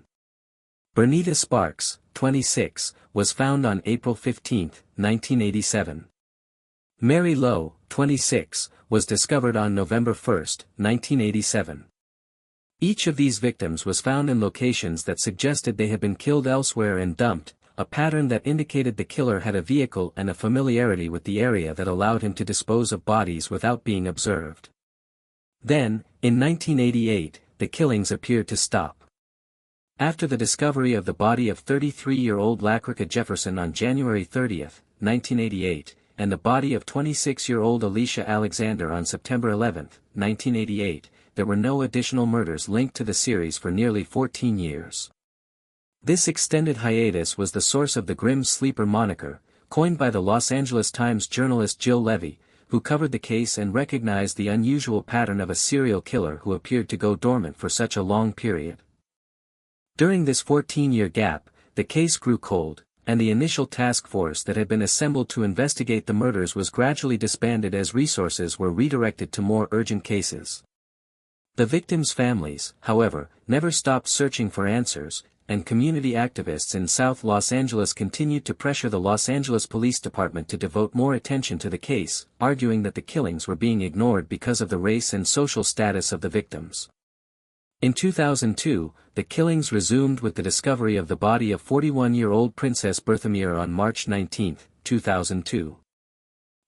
Speaker 1: Bernita Sparks, 26, was found on April 15, 1987. Mary Lowe, 26, was discovered on November 1, 1987. Each of these victims was found in locations that suggested they had been killed elsewhere and dumped, a pattern that indicated the killer had a vehicle and a familiarity with the area that allowed him to dispose of bodies without being observed. Then, in 1988, the killings appeared to stop. After the discovery of the body of 33-year-old Lacrica Jefferson on January 30, 1988, and the body of 26-year-old Alicia Alexander on September 11, 1988, there were no additional murders linked to the series for nearly 14 years. This extended hiatus was the source of the Grim Sleeper moniker, coined by the Los Angeles Times journalist Jill Levy, who covered the case and recognized the unusual pattern of a serial killer who appeared to go dormant for such a long period. During this 14-year gap, the case grew cold, and the initial task force that had been assembled to investigate the murders was gradually disbanded as resources were redirected to more urgent cases. The victims' families, however, never stopped searching for answers, and community activists in South Los Angeles continued to pressure the Los Angeles Police Department to devote more attention to the case, arguing that the killings were being ignored because of the race and social status of the victims. In 2002, the killings resumed with the discovery of the body of 41-year-old Princess Berthamir on March 19, 2002.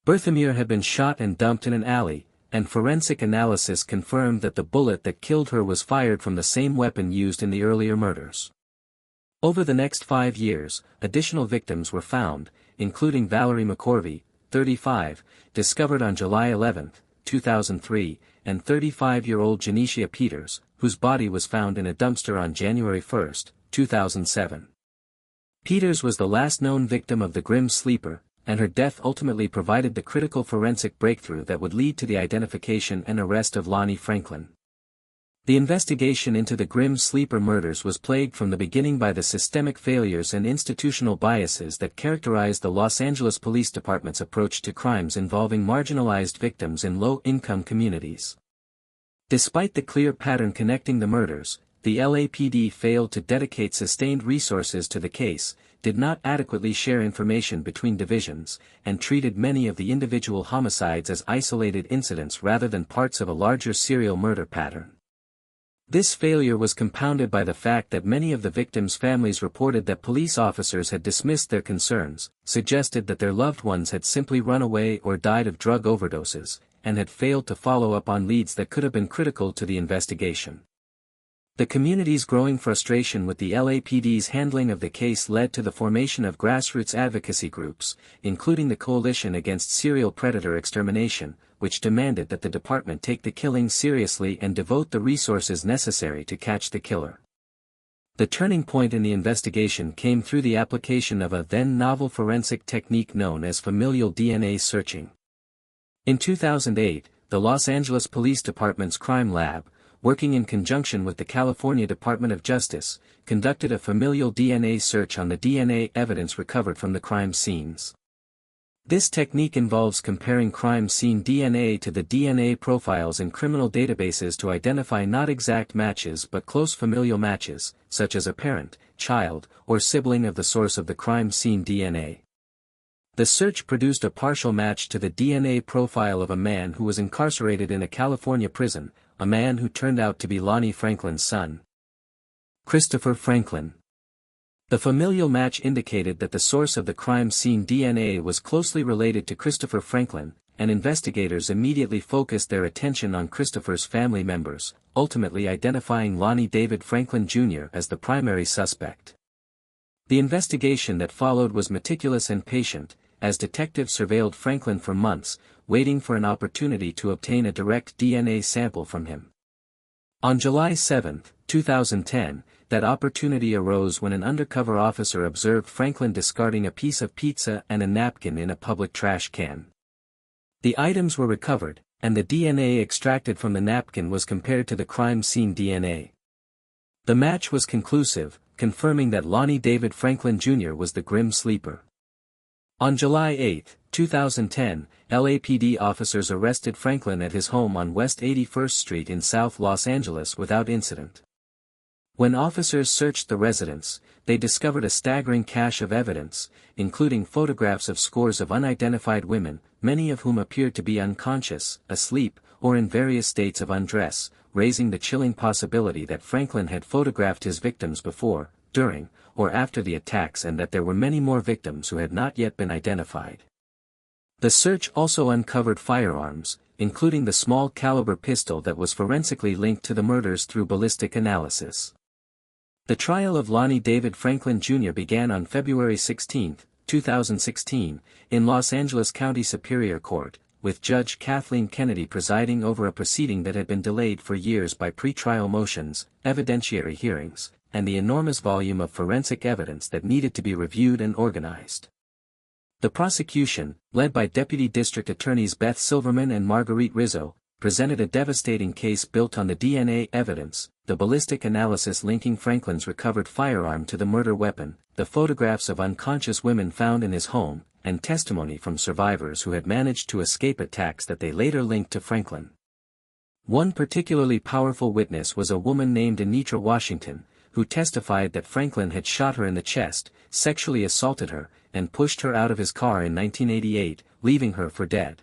Speaker 1: Berthamir had been shot and dumped in an alley, and forensic analysis confirmed that the bullet that killed her was fired from the same weapon used in the earlier murders. Over the next 5 years, additional victims were found, including Valerie McCorvey, 35, discovered on July 11, 2003, and 35-year-old Janicia Peters, whose body was found in a dumpster on January 1, 2007. Peters was the last known victim of the Grim Sleeper, and her death ultimately provided the critical forensic breakthrough that would lead to the identification and arrest of Lonnie Franklin. The investigation into the Grim Sleeper murders was plagued from the beginning by the systemic failures and institutional biases that characterized the Los Angeles Police Department's approach to crimes involving marginalized victims in low-income communities. Despite the clear pattern connecting the murders, the LAPD failed to dedicate sustained resources to the case, did not adequately share information between divisions, and treated many of the individual homicides as isolated incidents rather than parts of a larger serial murder pattern. This failure was compounded by the fact that many of the victims' families reported that police officers had dismissed their concerns, suggested that their loved ones had simply run away or died of drug overdoses, and had failed to follow up on leads that could have been critical to the investigation. The community's growing frustration with the LAPD's handling of the case led to the formation of grassroots advocacy groups, including the Coalition Against Serial Predator Extermination, which demanded that the department take the killings seriously and devote the resources necessary to catch the killer. The turning point in the investigation came through the application of a then-novel forensic technique known as familial DNA searching. In 2008, the Los Angeles Police Department's Crime Lab, working in conjunction with the California Department of Justice, conducted a familial DNA search on the DNA evidence recovered from the crime scenes. This technique involves comparing crime scene DNA to the DNA profiles in criminal databases to identify not exact matches but close familial matches, such as a parent, child, or sibling of the source of the crime scene DNA. The search produced a partial match to the DNA profile of a man who was incarcerated in a California prison, a man who turned out to be Lonnie Franklin's son, Christopher Franklin. The familial match indicated that the source of the crime scene DNA was closely related to Christopher Franklin, and investigators immediately focused their attention on Christopher's family members, ultimately identifying Lonnie David Franklin Jr. as the primary suspect. The investigation that followed was meticulous and patient, as detectives surveilled Franklin for months, waiting for an opportunity to obtain a direct DNA sample from him. On July 7, 2010, that opportunity arose when an undercover officer observed Franklin discarding a piece of pizza and a napkin in a public trash can. The items were recovered, and the DNA extracted from the napkin was compared to the crime scene DNA. The match was conclusive, confirming that Lonnie David Franklin Jr. was the Grim Sleeper. On July 8, 2010, LAPD officers arrested Franklin at his home on West 81st Street in South Los Angeles without incident. When officers searched the residence, they discovered a staggering cache of evidence, including photographs of scores of unidentified women, many of whom appeared to be unconscious, asleep, or in various states of undress, raising the chilling possibility that Franklin had photographed his victims before, during, or after the attacks and that there were many more victims who had not yet been identified. The search also uncovered firearms, including the small-caliber pistol that was forensically linked to the murders through ballistic analysis. The trial of Lonnie David Franklin Jr. began on February 16, 2016, in Los Angeles County Superior Court, with Judge Kathleen Kennedy presiding over a proceeding that had been delayed for years by pretrial motions, evidentiary hearings, and the enormous volume of forensic evidence that needed to be reviewed and organized. The prosecution, led by Deputy District Attorneys Beth Silverman and Marguerite Rizzo, presented a devastating case built on the DNA evidence, the ballistic analysis linking Franklin's recovered firearm to the murder weapon, the photographs of unconscious women found in his home, and testimony from survivors who had managed to escape attacks that they later linked to Franklin. One particularly powerful witness was a woman named Anitra Washington, who testified that Franklin had shot her in the chest, sexually assaulted her, and pushed her out of his car in 1988, leaving her for dead.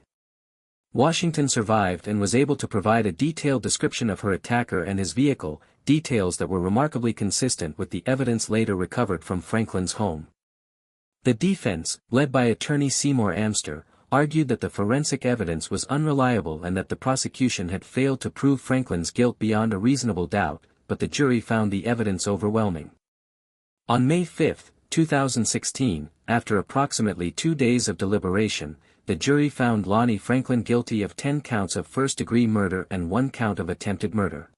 Speaker 1: Washington survived and was able to provide a detailed description of her attacker and his vehicle, details that were remarkably consistent with the evidence later recovered from Franklin's home. The defense, led by attorney Seymour Amster, argued that the forensic evidence was unreliable and that the prosecution had failed to prove Franklin's guilt beyond a reasonable doubt, but the jury found the evidence overwhelming. On May 5, 2016, after approximately 2 days of deliberation, the jury found Lonnie Franklin guilty of 10 counts of first-degree murder and 1 count of attempted murder.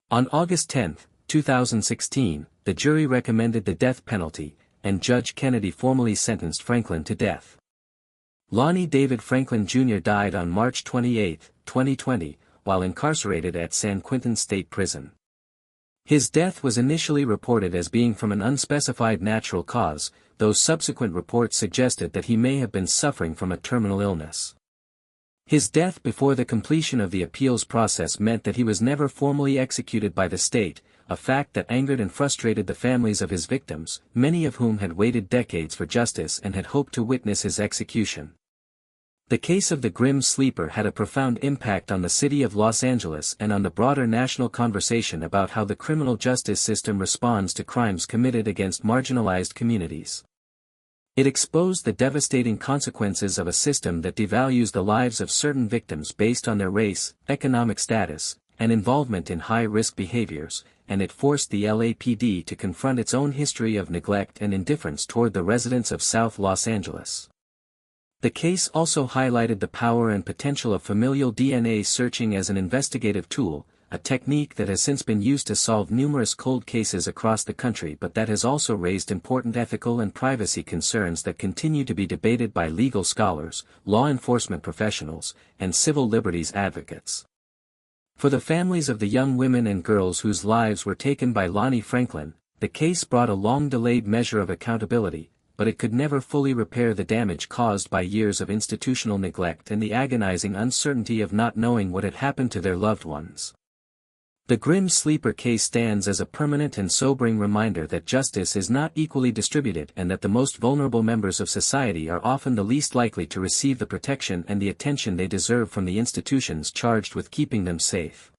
Speaker 1: On August 10, 2016, the jury recommended the death penalty, and Judge Kennedy formally sentenced Franklin to death. Lonnie David Franklin Jr. died on March 28, 2020, while incarcerated at San Quentin State Prison. His death was initially reported as being from an unspecified natural cause, though subsequent reports suggested that he may have been suffering from a terminal illness. His death before the completion of the appeals process meant that he was never formally executed by the state, a fact that angered and frustrated the families of his victims, many of whom had waited decades for justice and had hoped to witness his execution. The case of the Grim Sleeper had a profound impact on the city of Los Angeles and on the broader national conversation about how the criminal justice system responds to crimes committed against marginalized communities. It exposed the devastating consequences of a system that devalues the lives of certain victims based on their race, economic status, and involvement in high-risk behaviors, and it forced the LAPD to confront its own history of neglect and indifference toward the residents of South Los Angeles. The case also highlighted the power and potential of familial DNA searching as an investigative tool, a technique that has since been used to solve numerous cold cases across the country but that has also raised important ethical and privacy concerns that continue to be debated by legal scholars, law enforcement professionals, and civil liberties advocates. For the families of the young women and girls whose lives were taken by Lonnie Franklin, the case brought a long-delayed measure of accountability, but it could never fully repair the damage caused by years of institutional neglect and the agonizing uncertainty of not knowing what had happened to their loved ones. The Grim Sleeper case stands as a permanent and sobering reminder that justice is not equally distributed and that the most vulnerable members of society are often the least likely to receive the protection and the attention they deserve from the institutions charged with keeping them safe.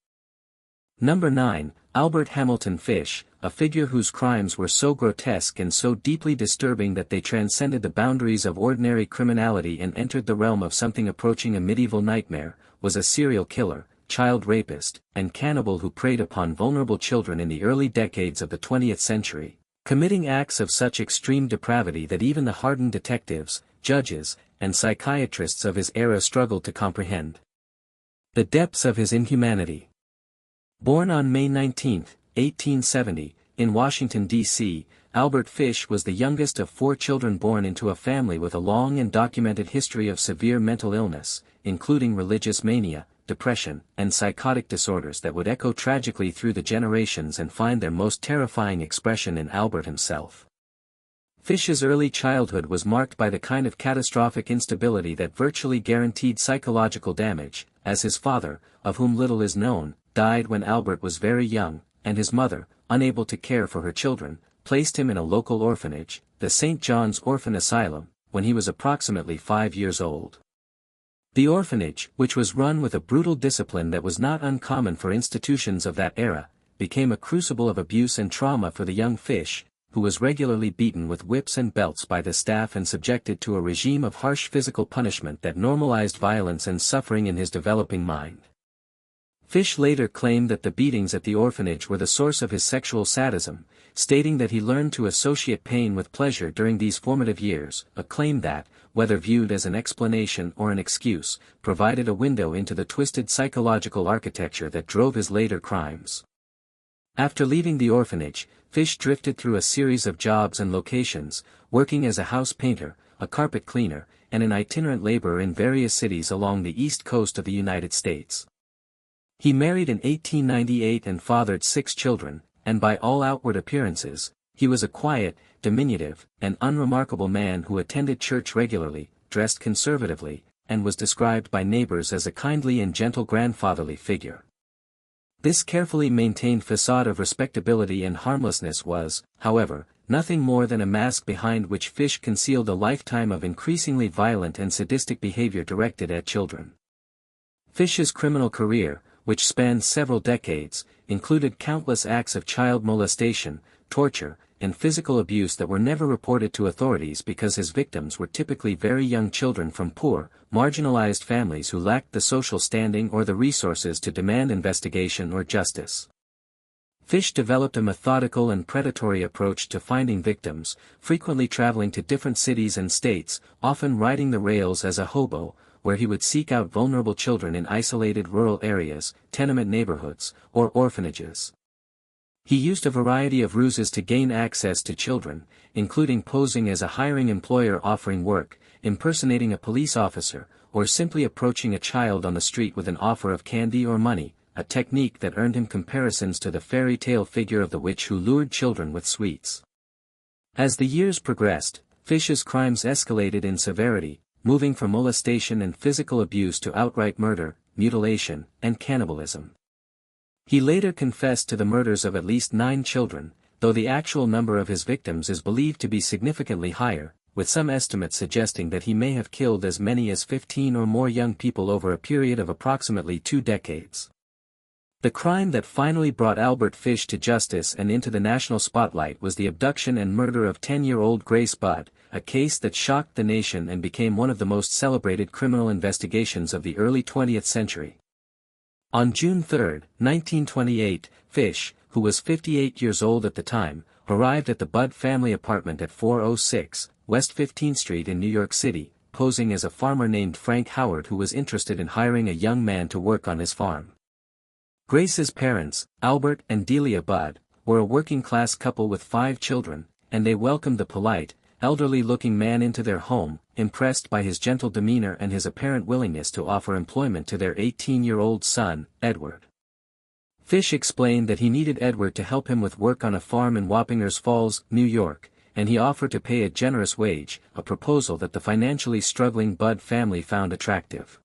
Speaker 1: Number 9, Albert Hamilton Fish, a figure whose crimes were so grotesque and so deeply disturbing that they transcended the boundaries of ordinary criminality and entered the realm of something approaching a medieval nightmare, was a serial killer, child rapist, and cannibal who preyed upon vulnerable children in the early decades of the 20th century, committing acts of such extreme depravity that even the hardened detectives, judges, and psychiatrists of his era struggled to comprehend the depths of his inhumanity. Born on May 19, 1870, in Washington, D.C., Albert Fish was the youngest of 4 children born into a family with a long and documented history of severe mental illness, including religious mania, depression, and psychotic disorders that would echo tragically through the generations and find their most terrifying expression in Albert himself. Fish's early childhood was marked by the kind of catastrophic instability that virtually guaranteed psychological damage, as his father, of whom little is known, died when Albert was very young, and his mother, unable to care for her children, placed him in a local orphanage, the St. John's Orphan Asylum, when he was approximately 5 years old. The orphanage, which was run with a brutal discipline that was not uncommon for institutions of that era, became a crucible of abuse and trauma for the young Fish, who was regularly beaten with whips and belts by the staff and subjected to a regime of harsh physical punishment that normalized violence and suffering in his developing mind. Fish later claimed that the beatings at the orphanage were the source of his sexual sadism, stating that he learned to associate pain with pleasure during these formative years, a claim that, whether viewed as an explanation or an excuse, provided a window into the twisted psychological architecture that drove his later crimes. After leaving the orphanage, Fish drifted through a series of jobs and locations, working as a house painter, a carpet cleaner, and an itinerant laborer in various cities along the east coast of the United States. He married in 1898 and fathered 6 children, and by all outward appearances, he was a quiet, diminutive, and unremarkable man who attended church regularly, dressed conservatively, and was described by neighbors as a kindly and gentle grandfatherly figure. This carefully maintained facade of respectability and harmlessness was, however, nothing more than a mask behind which Fish concealed a lifetime of increasingly violent and sadistic behavior directed at children. Fish's criminal career, which spanned several decades, included countless acts of child molestation, torture, and physical abuse that were never reported to authorities because his victims were typically very young children from poor, marginalized families who lacked the social standing or the resources to demand investigation or justice. Fish developed a methodical and predatory approach to finding victims, frequently traveling to different cities and states, often riding the rails as a hobo, where he would seek out vulnerable children in isolated rural areas, tenement neighborhoods, or orphanages. He used a variety of ruses to gain access to children, including posing as a hiring employer offering work, impersonating a police officer, or simply approaching a child on the street with an offer of candy or money, a technique that earned him comparisons to the fairy tale figure of the witch who lured children with sweets. As the years progressed, Fish's crimes escalated in severity, moving from molestation and physical abuse to outright murder, mutilation, and cannibalism. He later confessed to the murders of at least 9 children, though the actual number of his victims is believed to be significantly higher, with some estimates suggesting that he may have killed as many as 15 or more young people over a period of approximately 2 decades. The crime that finally brought Albert Fish to justice and into the national spotlight was the abduction and murder of 10-year-old Grace Budd, a case that shocked the nation and became one of the most celebrated criminal investigations of the early 20th century. On June 3, 1928, Fish, who was 58 years old at the time, arrived at the Budd family apartment at 406 West 15th Street in New York City, posing as a farmer named Frank Howard who was interested in hiring a young man to work on his farm. Grace's parents, Albert and Delia Budd, were a working-class couple with 5 children, and they welcomed the polite, elderly-looking man into their home, impressed by his gentle demeanor and his apparent willingness to offer employment to their 18-year-old son, Edward. Fish explained that he needed Edward to help him with work on a farm in Wappingers Falls, New York, and he offered to pay a generous wage, a proposal that the financially struggling Budd family found attractive.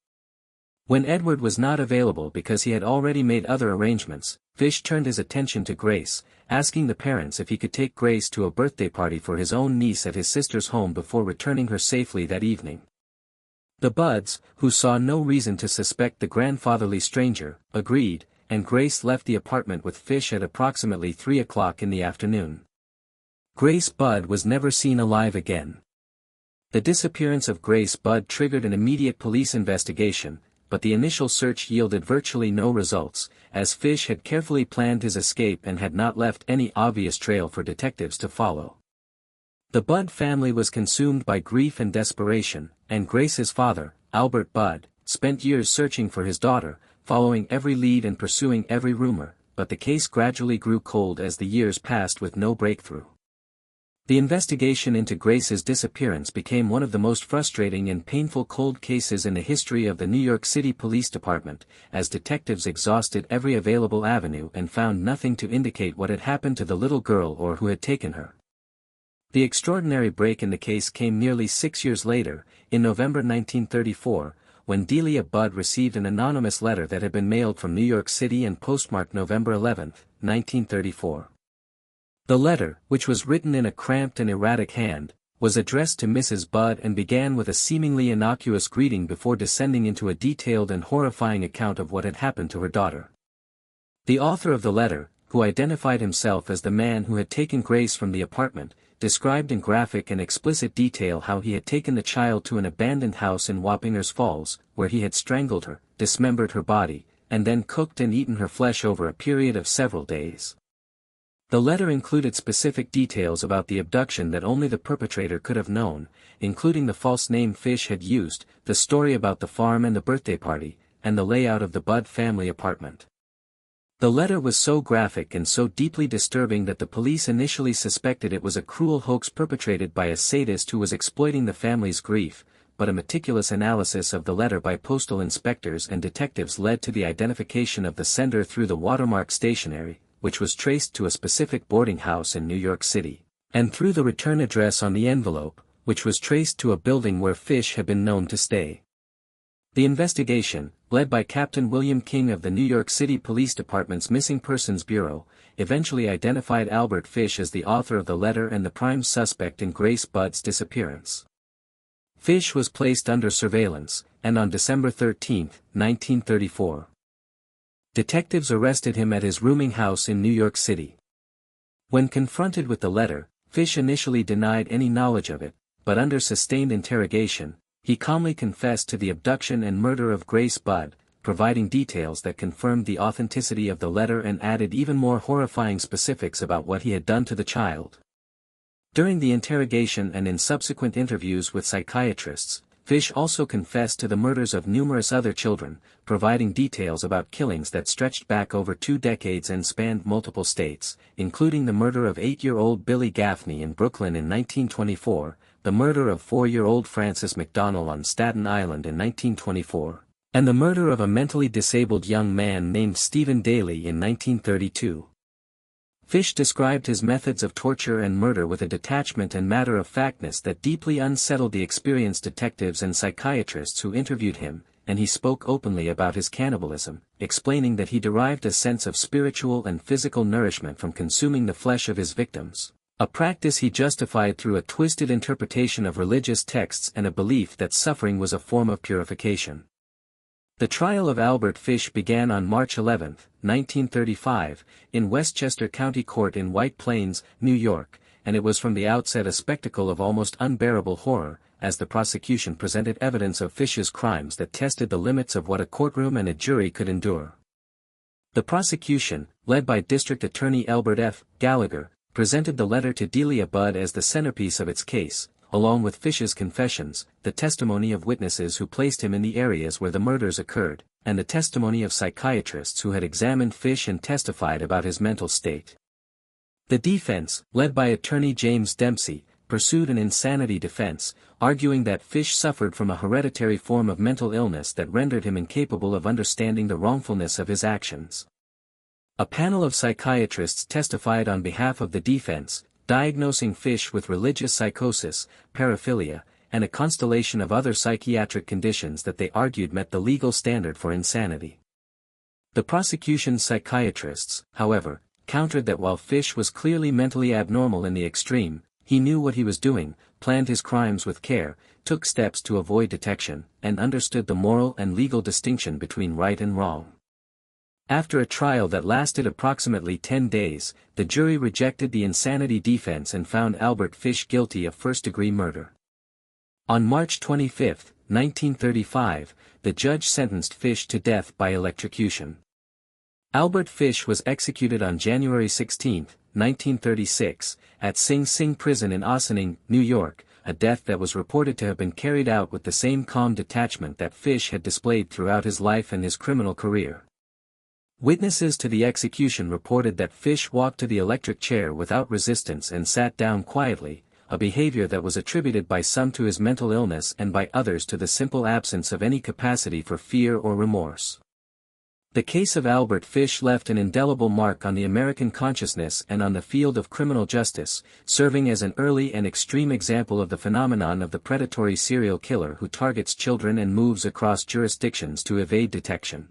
Speaker 1: When Edward was not available because he had already made other arrangements, Fish turned his attention to Grace, asking the parents if he could take Grace to a birthday party for his own niece at his sister's home before returning her safely that evening. The Budds, who saw no reason to suspect the grandfatherly stranger, agreed, and Grace left the apartment with Fish at approximately 3 o'clock in the afternoon. Grace Budd was never seen alive again. The disappearance of Grace Budd triggered an immediate police investigation, but the initial search yielded virtually no results, as Fish had carefully planned his escape and had not left any obvious trail for detectives to follow. The Budd family was consumed by grief and desperation, and Grace's father, Albert Budd, spent years searching for his daughter, following every lead and pursuing every rumor, but the case gradually grew cold as the years passed with no breakthrough. The investigation into Grace's disappearance became one of the most frustrating and painful cold cases in the history of the New York City Police Department, as detectives exhausted every available avenue and found nothing to indicate what had happened to the little girl or who had taken her. The extraordinary break in the case came nearly 6 years later, in November 1934, when Delia Budd received an anonymous letter that had been mailed from New York City and postmarked November 11, 1934. The letter, which was written in a cramped and erratic hand, was addressed to Mrs. Budd and began with a seemingly innocuous greeting before descending into a detailed and horrifying account of what had happened to her daughter. The author of the letter, who identified himself as the man who had taken Grace from the apartment, described in graphic and explicit detail how he had taken the child to an abandoned house in Wappingers Falls, where he had strangled her, dismembered her body, and then cooked and eaten her flesh over a period of several days. The letter included specific details about the abduction that only the perpetrator could have known, including the false name Fish had used, the story about the farm and the birthday party, and the layout of the Budd family apartment. The letter was so graphic and so deeply disturbing that the police initially suspected it was a cruel hoax perpetrated by a sadist who was exploiting the family's grief, but a meticulous analysis of the letter by postal inspectors and detectives led to the identification of the sender through the watermark stationery, which was traced to a specific boarding house in New York City, and through the return address on the envelope, which was traced to a building where Fish had been known to stay. The investigation, led by Captain William King of the New York City Police Department's Missing Persons Bureau, eventually identified Albert Fish as the author of the letter and the prime suspect in Grace Budd's disappearance. Fish was placed under surveillance, and on December 13, 1934, detectives arrested him at his rooming house in New York City. When confronted with the letter, Fish initially denied any knowledge of it, but under sustained interrogation, he calmly confessed to the abduction and murder of Grace Budd, providing details that confirmed the authenticity of the letter and added even more horrifying specifics about what he had done to the child. During the interrogation and in subsequent interviews with psychiatrists, Fish also confessed to the murders of numerous other children, providing details about killings that stretched back over 2 decades and spanned multiple states, including the murder of 8-year-old Billy Gaffney in Brooklyn in 1924, the murder of 4-year-old Francis McDonnell on Staten Island in 1924, and the murder of a mentally disabled young man named Stephen Daly in 1932. Fish described his methods of torture and murder with a detachment and matter-of-factness that deeply unsettled the experienced detectives and psychiatrists who interviewed him, and he spoke openly about his cannibalism, explaining that he derived a sense of spiritual and physical nourishment from consuming the flesh of his victims, a practice he justified through a twisted interpretation of religious texts and a belief that suffering was a form of purification. The trial of Albert Fish began on March 11, 1935, in Westchester County Court in White Plains, New York, and it was from the outset a spectacle of almost unbearable horror, as the prosecution presented evidence of Fish's crimes that tested the limits of what a courtroom and a jury could endure. The prosecution, led by District Attorney Elbert F. Gallagher, presented the letter to Delia Budd as the centerpiece of its case, along with Fish's confessions, the testimony of witnesses who placed him in the areas where the murders occurred, and the testimony of psychiatrists who had examined Fish and testified about his mental state. The defense, led by attorney James Dempsey, pursued an insanity defense, arguing that Fish suffered from a hereditary form of mental illness that rendered him incapable of understanding the wrongfulness of his actions. A panel of psychiatrists testified on behalf of the defense, diagnosing Fish with religious psychosis, paraphilia, and a constellation of other psychiatric conditions that they argued met the legal standard for insanity. The prosecution's psychiatrists, however, countered that while Fish was clearly mentally abnormal in the extreme, he knew what he was doing, planned his crimes with care, took steps to avoid detection, and understood the moral and legal distinction between right and wrong. After a trial that lasted approximately 10 days, the jury rejected the insanity defense and found Albert Fish guilty of first-degree murder. On March 25, 1935, the judge sentenced Fish to death by electrocution. Albert Fish was executed on January 16, 1936, at Sing Sing Prison in Ossining, New York, a death that was reported to have been carried out with the same calm detachment that Fish had displayed throughout his life and his criminal career. Witnesses to the execution reported that Fish walked to the electric chair without resistance and sat down quietly, a behavior that was attributed by some to his mental illness and by others to the simple absence of any capacity for fear or remorse. The case of Albert Fish left an indelible mark on the American consciousness and on the field of criminal justice, serving as an early and extreme example of the phenomenon of the predatory serial killer who targets children and moves across jurisdictions to evade detection.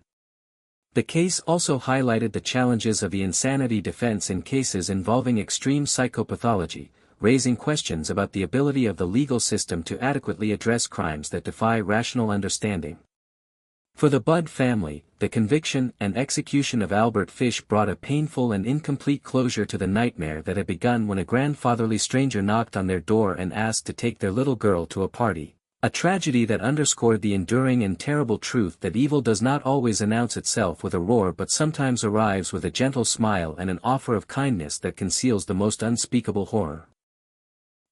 Speaker 1: The case also highlighted the challenges of the insanity defense in cases involving extreme psychopathology, raising questions about the ability of the legal system to adequately address crimes that defy rational understanding. For the Budd family, the conviction and execution of Albert Fish brought a painful and incomplete closure to the nightmare that had begun when a grandfatherly stranger knocked on their door and asked to take their little girl to a party, a tragedy that underscored the enduring and terrible truth that evil does not always announce itself with a roar but sometimes arrives with a gentle smile and an offer of kindness that conceals the most unspeakable horror.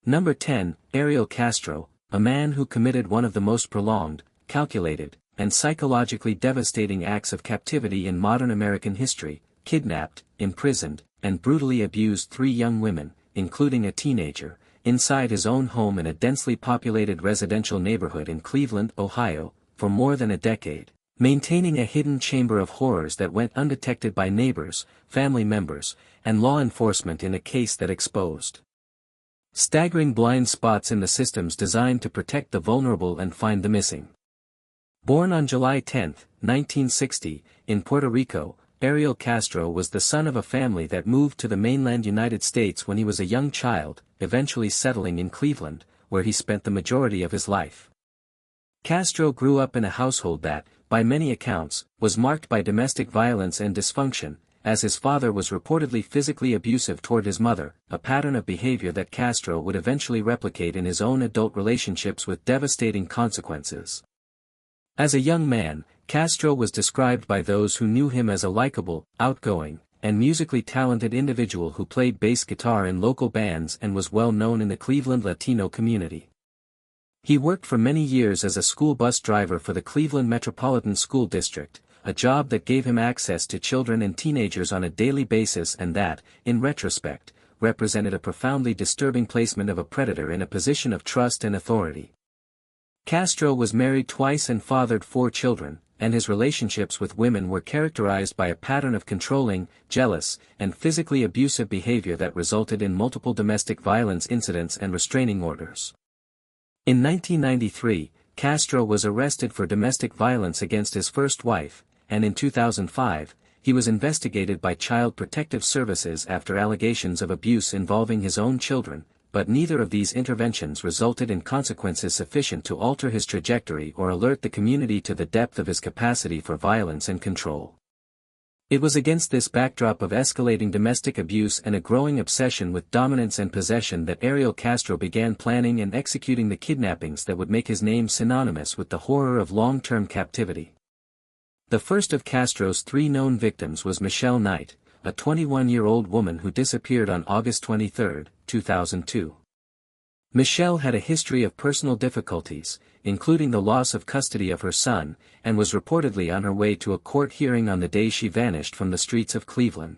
Speaker 1: Number 10, Ariel Castro, a man who committed one of the most prolonged, calculated, and psychologically devastating acts of captivity in modern American history, kidnapped, imprisoned, and brutally abused 3 young women, including a teenager, inside his own home in a densely populated residential neighborhood in Cleveland, Ohio, for more than a decade, maintaining a hidden chamber of horrors that went undetected by neighbors, family members, and law enforcement in a case that exposed staggering blind spots in the systems designed to protect the vulnerable and find the missing. Born on July 10, 1960, in Puerto Rico, Ariel Castro was the son of a family that moved to the mainland United States when he was a young child, eventually settling in Cleveland, where he spent the majority of his life. Castro grew up in a household that, by many accounts, was marked by domestic violence and dysfunction, as his father was reportedly physically abusive toward his mother, a pattern of behavior that Castro would eventually replicate in his own adult relationships with devastating consequences. As a young man, Castro was described by those who knew him as a likable, outgoing, and musically talented individual who played bass guitar in local bands and was well known in the Cleveland Latino community. He worked for many years as a school bus driver for the Cleveland Metropolitan School District, a job that gave him access to children and teenagers on a daily basis and that, in retrospect, represented a profoundly disturbing placement of a predator in a position of trust and authority. Castro was married twice and fathered 4 children, and his relationships with women were characterized by a pattern of controlling, jealous, and physically abusive behavior that resulted in multiple domestic violence incidents and restraining orders. In 1993, Castro was arrested for domestic violence against his first wife, and in 2005, he was investigated by Child Protective Services after allegations of abuse involving his own children, but neither of these interventions resulted in consequences sufficient to alter his trajectory or alert the community to the depth of his capacity for violence and control. It was against this backdrop of escalating domestic abuse and a growing obsession with dominance and possession that Ariel Castro began planning and executing the kidnappings that would make his name synonymous with the horror of long-term captivity. The first of Castro's 3 known victims was Michelle Knight, a 21-year-old woman who disappeared on August 23, 2002. Michelle had a history of personal difficulties, including the loss of custody of her son, and was reportedly on her way to a court hearing on the day she vanished from the streets of Cleveland.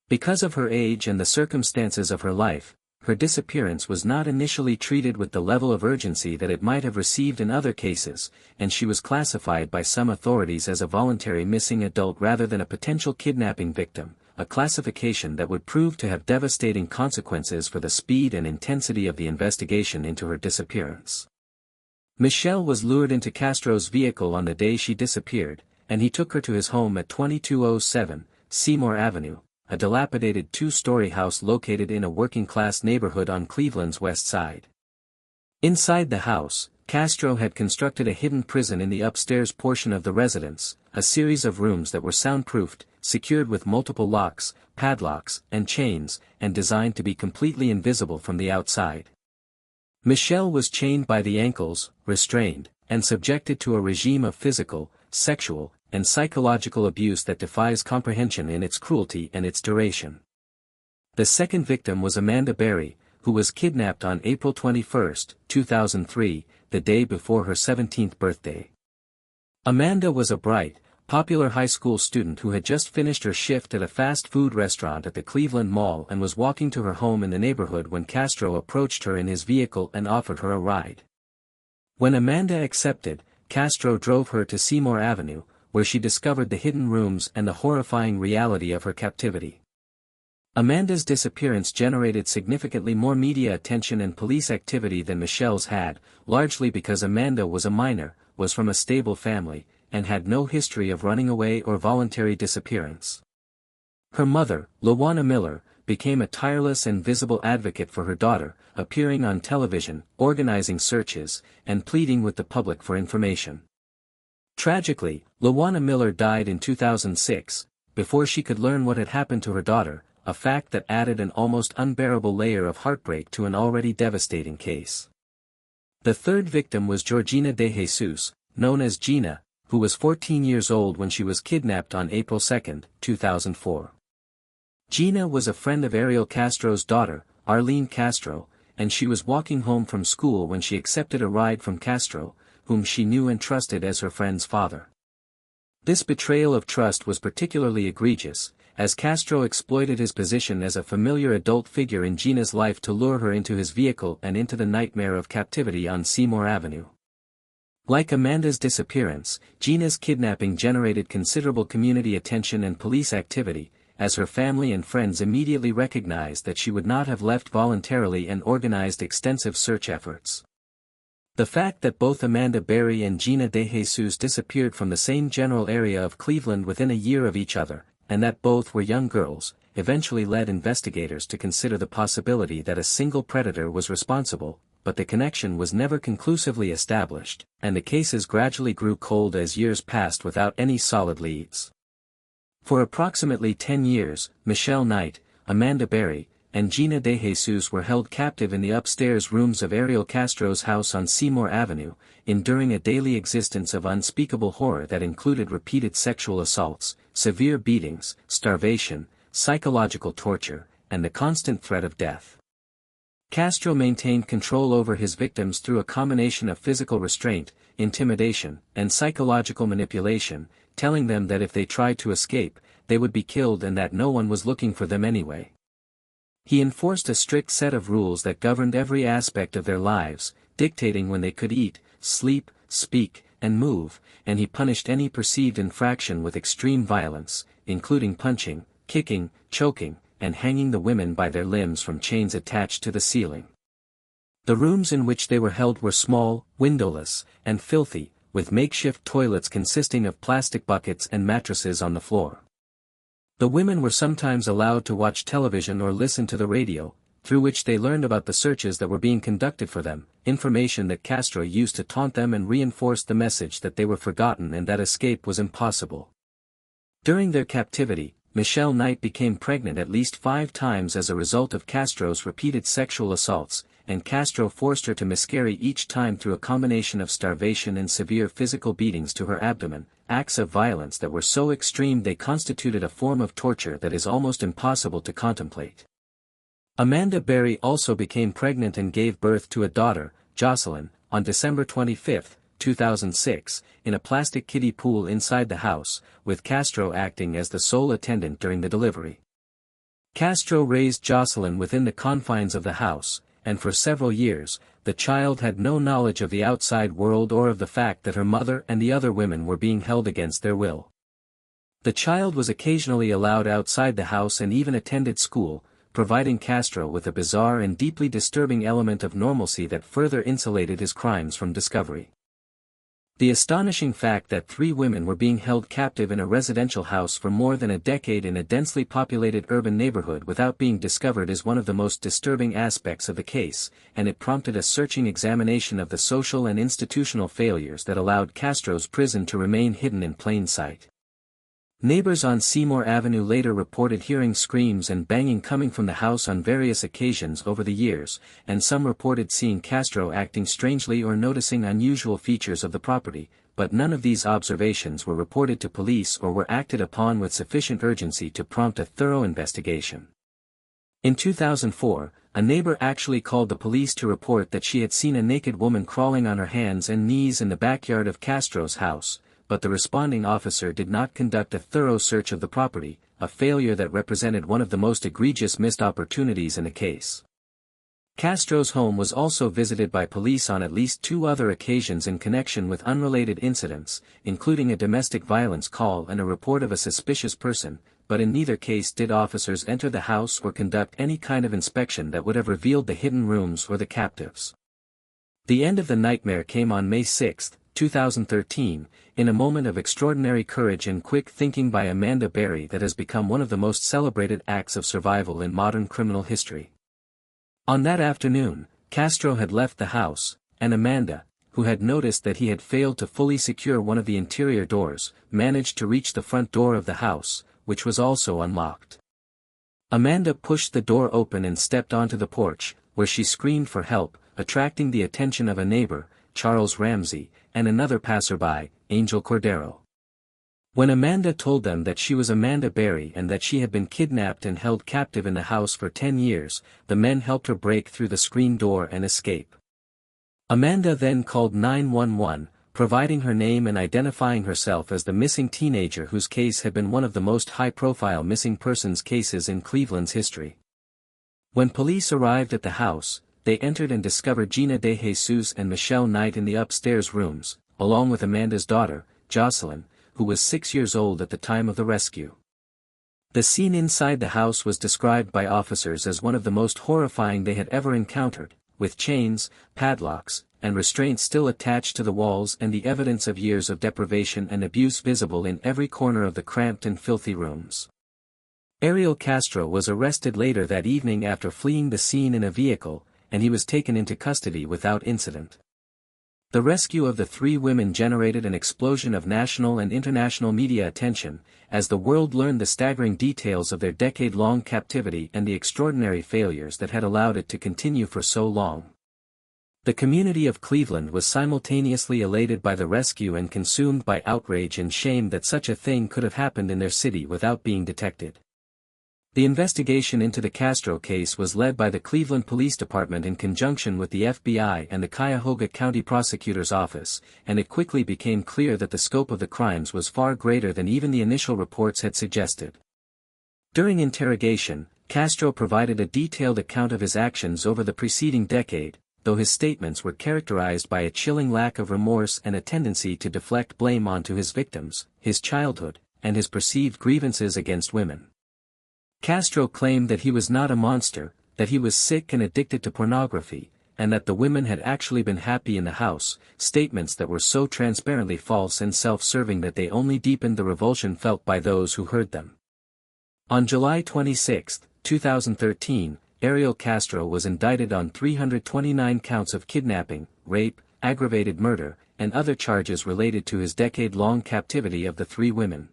Speaker 1: Because of her age and the circumstances of her life, her disappearance was not initially treated with the level of urgency that it might have received in other cases, and she was classified by some authorities as a voluntary missing adult rather than a potential kidnapping victim, a classification that would prove to have devastating consequences for the speed and intensity of the investigation into her disappearance. Michelle was lured into Castro's vehicle on the day she disappeared, and he took her to his home at 2207 Seymour Avenue, a dilapidated 2-story house located in a working-class neighborhood on Cleveland's west side. Inside the house, Castro had constructed a hidden prison in the upstairs portion of the residence, a series of rooms that were soundproofed, secured with multiple locks, padlocks, and chains, and designed to be completely invisible from the outside. Michelle was chained by the ankles, restrained, and subjected to a regime of physical, sexual, and psychological abuse that defies comprehension in its cruelty and its duration. The second victim was Amanda Berry, who was kidnapped on April 21, 2003, the day before her 17th birthday. Amanda was a bright, popular high school student who had just finished her shift at a fast food restaurant at the Cleveland Mall and was walking to her home in the neighborhood when Castro approached her in his vehicle and offered her a ride. When Amanda accepted, Castro drove her to Seymour Avenue, where she discovered the hidden rooms and the horrifying reality of her captivity. Amanda's disappearance generated significantly more media attention and police activity than Michelle's had, largely because Amanda was a minor, was from a stable family, and had no history of running away or voluntary disappearance. Her mother, Lawana Miller, became a tireless and visible advocate for her daughter, appearing on television, organizing searches, and pleading with the public for information. Tragically, Lawana Miller died in 2006, before she could learn what had happened to her daughter, a fact that added an almost unbearable layer of heartbreak to an already devastating case. The third victim was Georgina de Jesus, known as Gina, who was 14 years old when she was kidnapped on April 2, 2004. Gina was a friend of Ariel Castro's daughter, Arlene Castro, and she was walking home from school when she accepted a ride from Castro, whom she knew and trusted as her friend's father. This betrayal of trust was particularly egregious, as Castro exploited his position as a familiar adult figure in Gina's life to lure her into his vehicle and into the nightmare of captivity on Seymour Avenue. Like Amanda's disappearance, Gina's kidnapping generated considerable community attention and police activity, as her family and friends immediately recognized that she would not have left voluntarily and organized extensive search efforts. The fact that both Amanda Berry and Gina de Jesus disappeared from the same general area of Cleveland within a year of each other, and that both were young girls, eventually led investigators to consider the possibility that a single predator was responsible, but the connection was never conclusively established, and the cases gradually grew cold as years passed without any solid leads. For approximately 10 years, Michelle Knight, Amanda Berry, and Gina de Jesus were held captive in the upstairs rooms of Ariel Castro's house on Seymour Avenue, enduring a daily existence of unspeakable horror that included repeated sexual assaults, severe beatings, starvation, psychological torture, and the constant threat of death. Castro maintained control over his victims through a combination of physical restraint, intimidation, and psychological manipulation, telling them that if they tried to escape, they would be killed and that no one was looking for them anyway. He enforced a strict set of rules that governed every aspect of their lives, dictating when they could eat, sleep, speak, and move, and he punished any perceived infraction with extreme violence, including punching, kicking, choking, and hanging the women by their limbs from chains attached to the ceiling. The rooms in which they were held were small, windowless, and filthy, with makeshift toilets consisting of plastic buckets and mattresses on the floor. The women were sometimes allowed to watch television or listen to the radio, through which they learned about the searches that were being conducted for them, information that Castro used to taunt them and reinforce the message that they were forgotten and that escape was impossible. During their captivity, Michelle Knight became pregnant at least 5 times as a result of Castro's repeated sexual assaults, and Castro forced her to miscarry each time through a combination of starvation and severe physical beatings to her abdomen, acts of violence that were so extreme they constituted a form of torture that is almost impossible to contemplate. Amanda Berry also became pregnant and gave birth to a daughter, Jocelyn, on December 25, 2006, in a plastic kiddie pool inside the house, with Castro acting as the sole attendant during the delivery. Castro raised Jocelyn within the confines of the house, and for several years, the child had no knowledge of the outside world or of the fact that her mother and the other women were being held against their will. The child was occasionally allowed outside the house and even attended school, providing Castro with a bizarre and deeply disturbing element of normalcy that further insulated his crimes from discovery. The astonishing fact that 3 women were being held captive in a residential house for more than a decade in a densely populated urban neighborhood without being discovered is one of the most disturbing aspects of the case, and it prompted a searching examination of the social and institutional failures that allowed Castro's prison to remain hidden in plain sight. Neighbors on Seymour Avenue later reported hearing screams and banging coming from the house on various occasions over the years, and some reported seeing Castro acting strangely or noticing unusual features of the property, but none of these observations were reported to police or were acted upon with sufficient urgency to prompt a thorough investigation. In 2004, a neighbor actually called the police to report that she had seen a naked woman crawling on her hands and knees in the backyard of Castro's house, but the responding officer did not conduct a thorough search of the property, a failure that represented one of the most egregious missed opportunities in the case. Castro's home was also visited by police on at least 2 other occasions in connection with unrelated incidents, including a domestic violence call and a report of a suspicious person, but in neither case did officers enter the house or conduct any kind of inspection that would have revealed the hidden rooms or the captives. The end of the nightmare came on May 6, 2013, in a moment of extraordinary courage and quick thinking by Amanda Berry that has become one of the most celebrated acts of survival in modern criminal history. On that afternoon, Castro had left the house, and Amanda, who had noticed that he had failed to fully secure one of the interior doors, managed to reach the front door of the house, which was also unlocked. Amanda pushed the door open and stepped onto the porch, where she screamed for help, attracting the attention of a neighbor, Charles Ramsey, and another passerby, Angel Cordero. When Amanda told them that she was Amanda Berry and that she had been kidnapped and held captive in the house for 10 years, the men helped her break through the screen door and escape. Amanda then called 911, providing her name and identifying herself as the missing teenager whose case had been one of the most high-profile missing persons cases in Cleveland's history. When police arrived at the house, they entered and discovered Gina De Jesus and Michelle Knight in the upstairs rooms, along with Amanda's daughter, Jocelyn, who was 6 years old at the time of the rescue. The scene inside the house was described by officers as one of the most horrifying they had ever encountered, with chains, padlocks, and restraints still attached to the walls and the evidence of years of deprivation and abuse visible in every corner of the cramped and filthy rooms. Ariel Castro was arrested later that evening after fleeing the scene in a vehicle, and he was taken into custody without incident. The rescue of the 3 women generated an explosion of national and international media attention, as the world learned the staggering details of their decade-long captivity and the extraordinary failures that had allowed it to continue for so long. The community of Cleveland was simultaneously elated by the rescue and consumed by outrage and shame that such a thing could have happened in their city without being detected. The investigation into the Castro case was led by the Cleveland Police Department in conjunction with the FBI and the Cuyahoga County Prosecutor's Office, and it quickly became clear that the scope of the crimes was far greater than even the initial reports had suggested. During interrogation, Castro provided a detailed account of his actions over the preceding decade, though his statements were characterized by a chilling lack of remorse and a tendency to deflect blame onto his victims, his childhood, and his perceived grievances against women. Castro claimed that he was not a monster, that he was sick and addicted to pornography, and that the women had actually been happy in the house, statements that were so transparently false and self-serving that they only deepened the revulsion felt by those who heard them. On July 26, 2013, Ariel Castro was indicted on 329 counts of kidnapping, rape, aggravated murder, and other charges related to his decade-long captivity of the 3 women.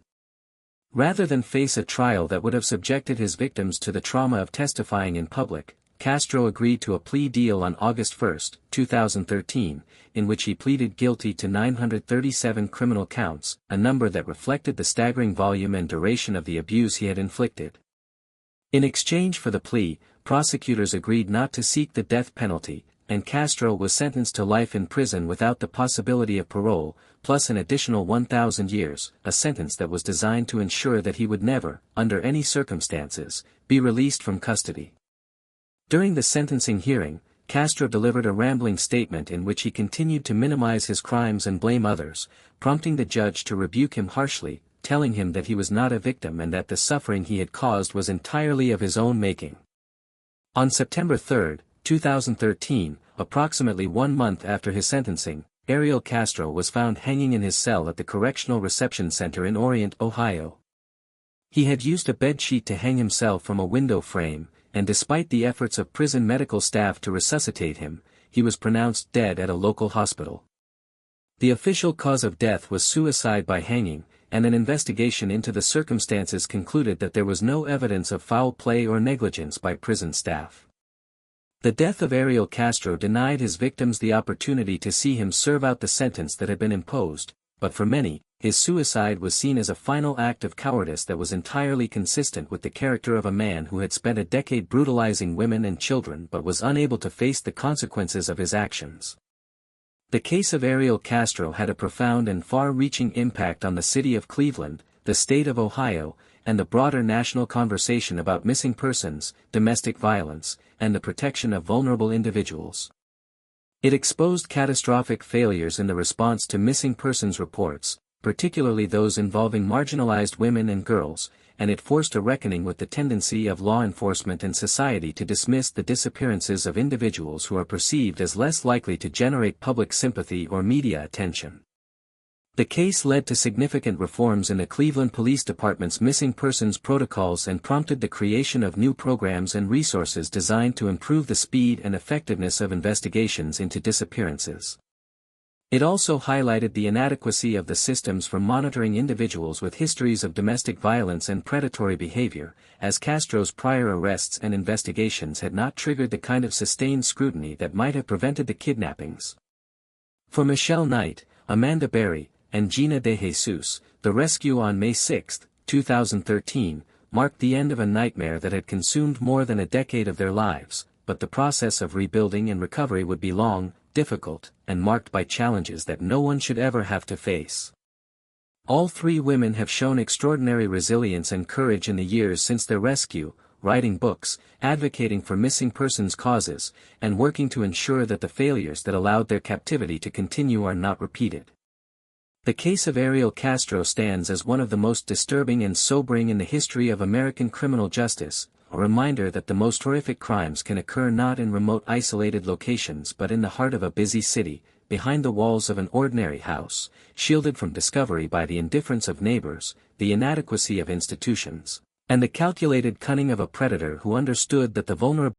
Speaker 1: Rather than face a trial that would have subjected his victims to the trauma of testifying in public, Castro agreed to a plea deal on August 1, 2013, in which he pleaded guilty to 937 criminal counts, a number that reflected the staggering volume and duration of the abuse he had inflicted. In exchange for the plea, prosecutors agreed not to seek the death penalty, and Castro was sentenced to life in prison without the possibility of parole, plus an additional 1,000 years, a sentence that was designed to ensure that he would never, under any circumstances, be released from custody. During the sentencing hearing, Castro delivered a rambling statement in which he continued to minimize his crimes and blame others, prompting the judge to rebuke him harshly, telling him that he was not a victim and that the suffering he had caused was entirely of his own making. On September 3, 2013, approximately 1 month after his sentencing, Ariel Castro was found hanging in his cell at the Correctional Reception Center in Orient, Ohio. He had used a bedsheet to hang himself from a window frame, and despite the efforts of prison medical staff to resuscitate him, he was pronounced dead at a local hospital. The official cause of death was suicide by hanging, and an investigation into the circumstances concluded that there was no evidence of foul play or negligence by prison staff. The death of Ariel Castro denied his victims the opportunity to see him serve out the sentence that had been imposed, but for many, his suicide was seen as a final act of cowardice that was entirely consistent with the character of a man who had spent a decade brutalizing women and children but was unable to face the consequences of his actions. The case of Ariel Castro had a profound and far-reaching impact on the city of Cleveland, the state of Ohio, and the broader national conversation about missing persons, domestic violence, and the protection of vulnerable individuals. It exposed catastrophic failures in the response to missing persons reports, particularly those involving marginalized women and girls, and it forced a reckoning with the tendency of law enforcement and society to dismiss the disappearances of individuals who are perceived as less likely to generate public sympathy or media attention. The case led to significant reforms in the Cleveland Police Department's missing persons protocols and prompted the creation of new programs and resources designed to improve the speed and effectiveness of investigations into disappearances. It also highlighted the inadequacy of the systems for monitoring individuals with histories of domestic violence and predatory behavior, as Castro's prior arrests and investigations had not triggered the kind of sustained scrutiny that might have prevented the kidnappings. For Michelle Knight, Amanda Berry, and Gina De Jesus, the rescue on May 6, 2013, marked the end of a nightmare that had consumed more than a decade of their lives, but the process of rebuilding and recovery would be long, difficult, and marked by challenges that no one should ever have to face. All three women have shown extraordinary resilience and courage in the years since their rescue, writing books, advocating for missing persons causes, and working to ensure that the failures that allowed their captivity to continue are not repeated. The case of Ariel Castro stands as one of the most disturbing and sobering in the history of American criminal justice, a reminder that the most horrific crimes can occur not in remote isolated locations but in the heart of a busy city, behind the walls of an ordinary house, shielded from discovery by the indifference of neighbors, the inadequacy of institutions, and the calculated cunning of a predator who understood that the vulnerability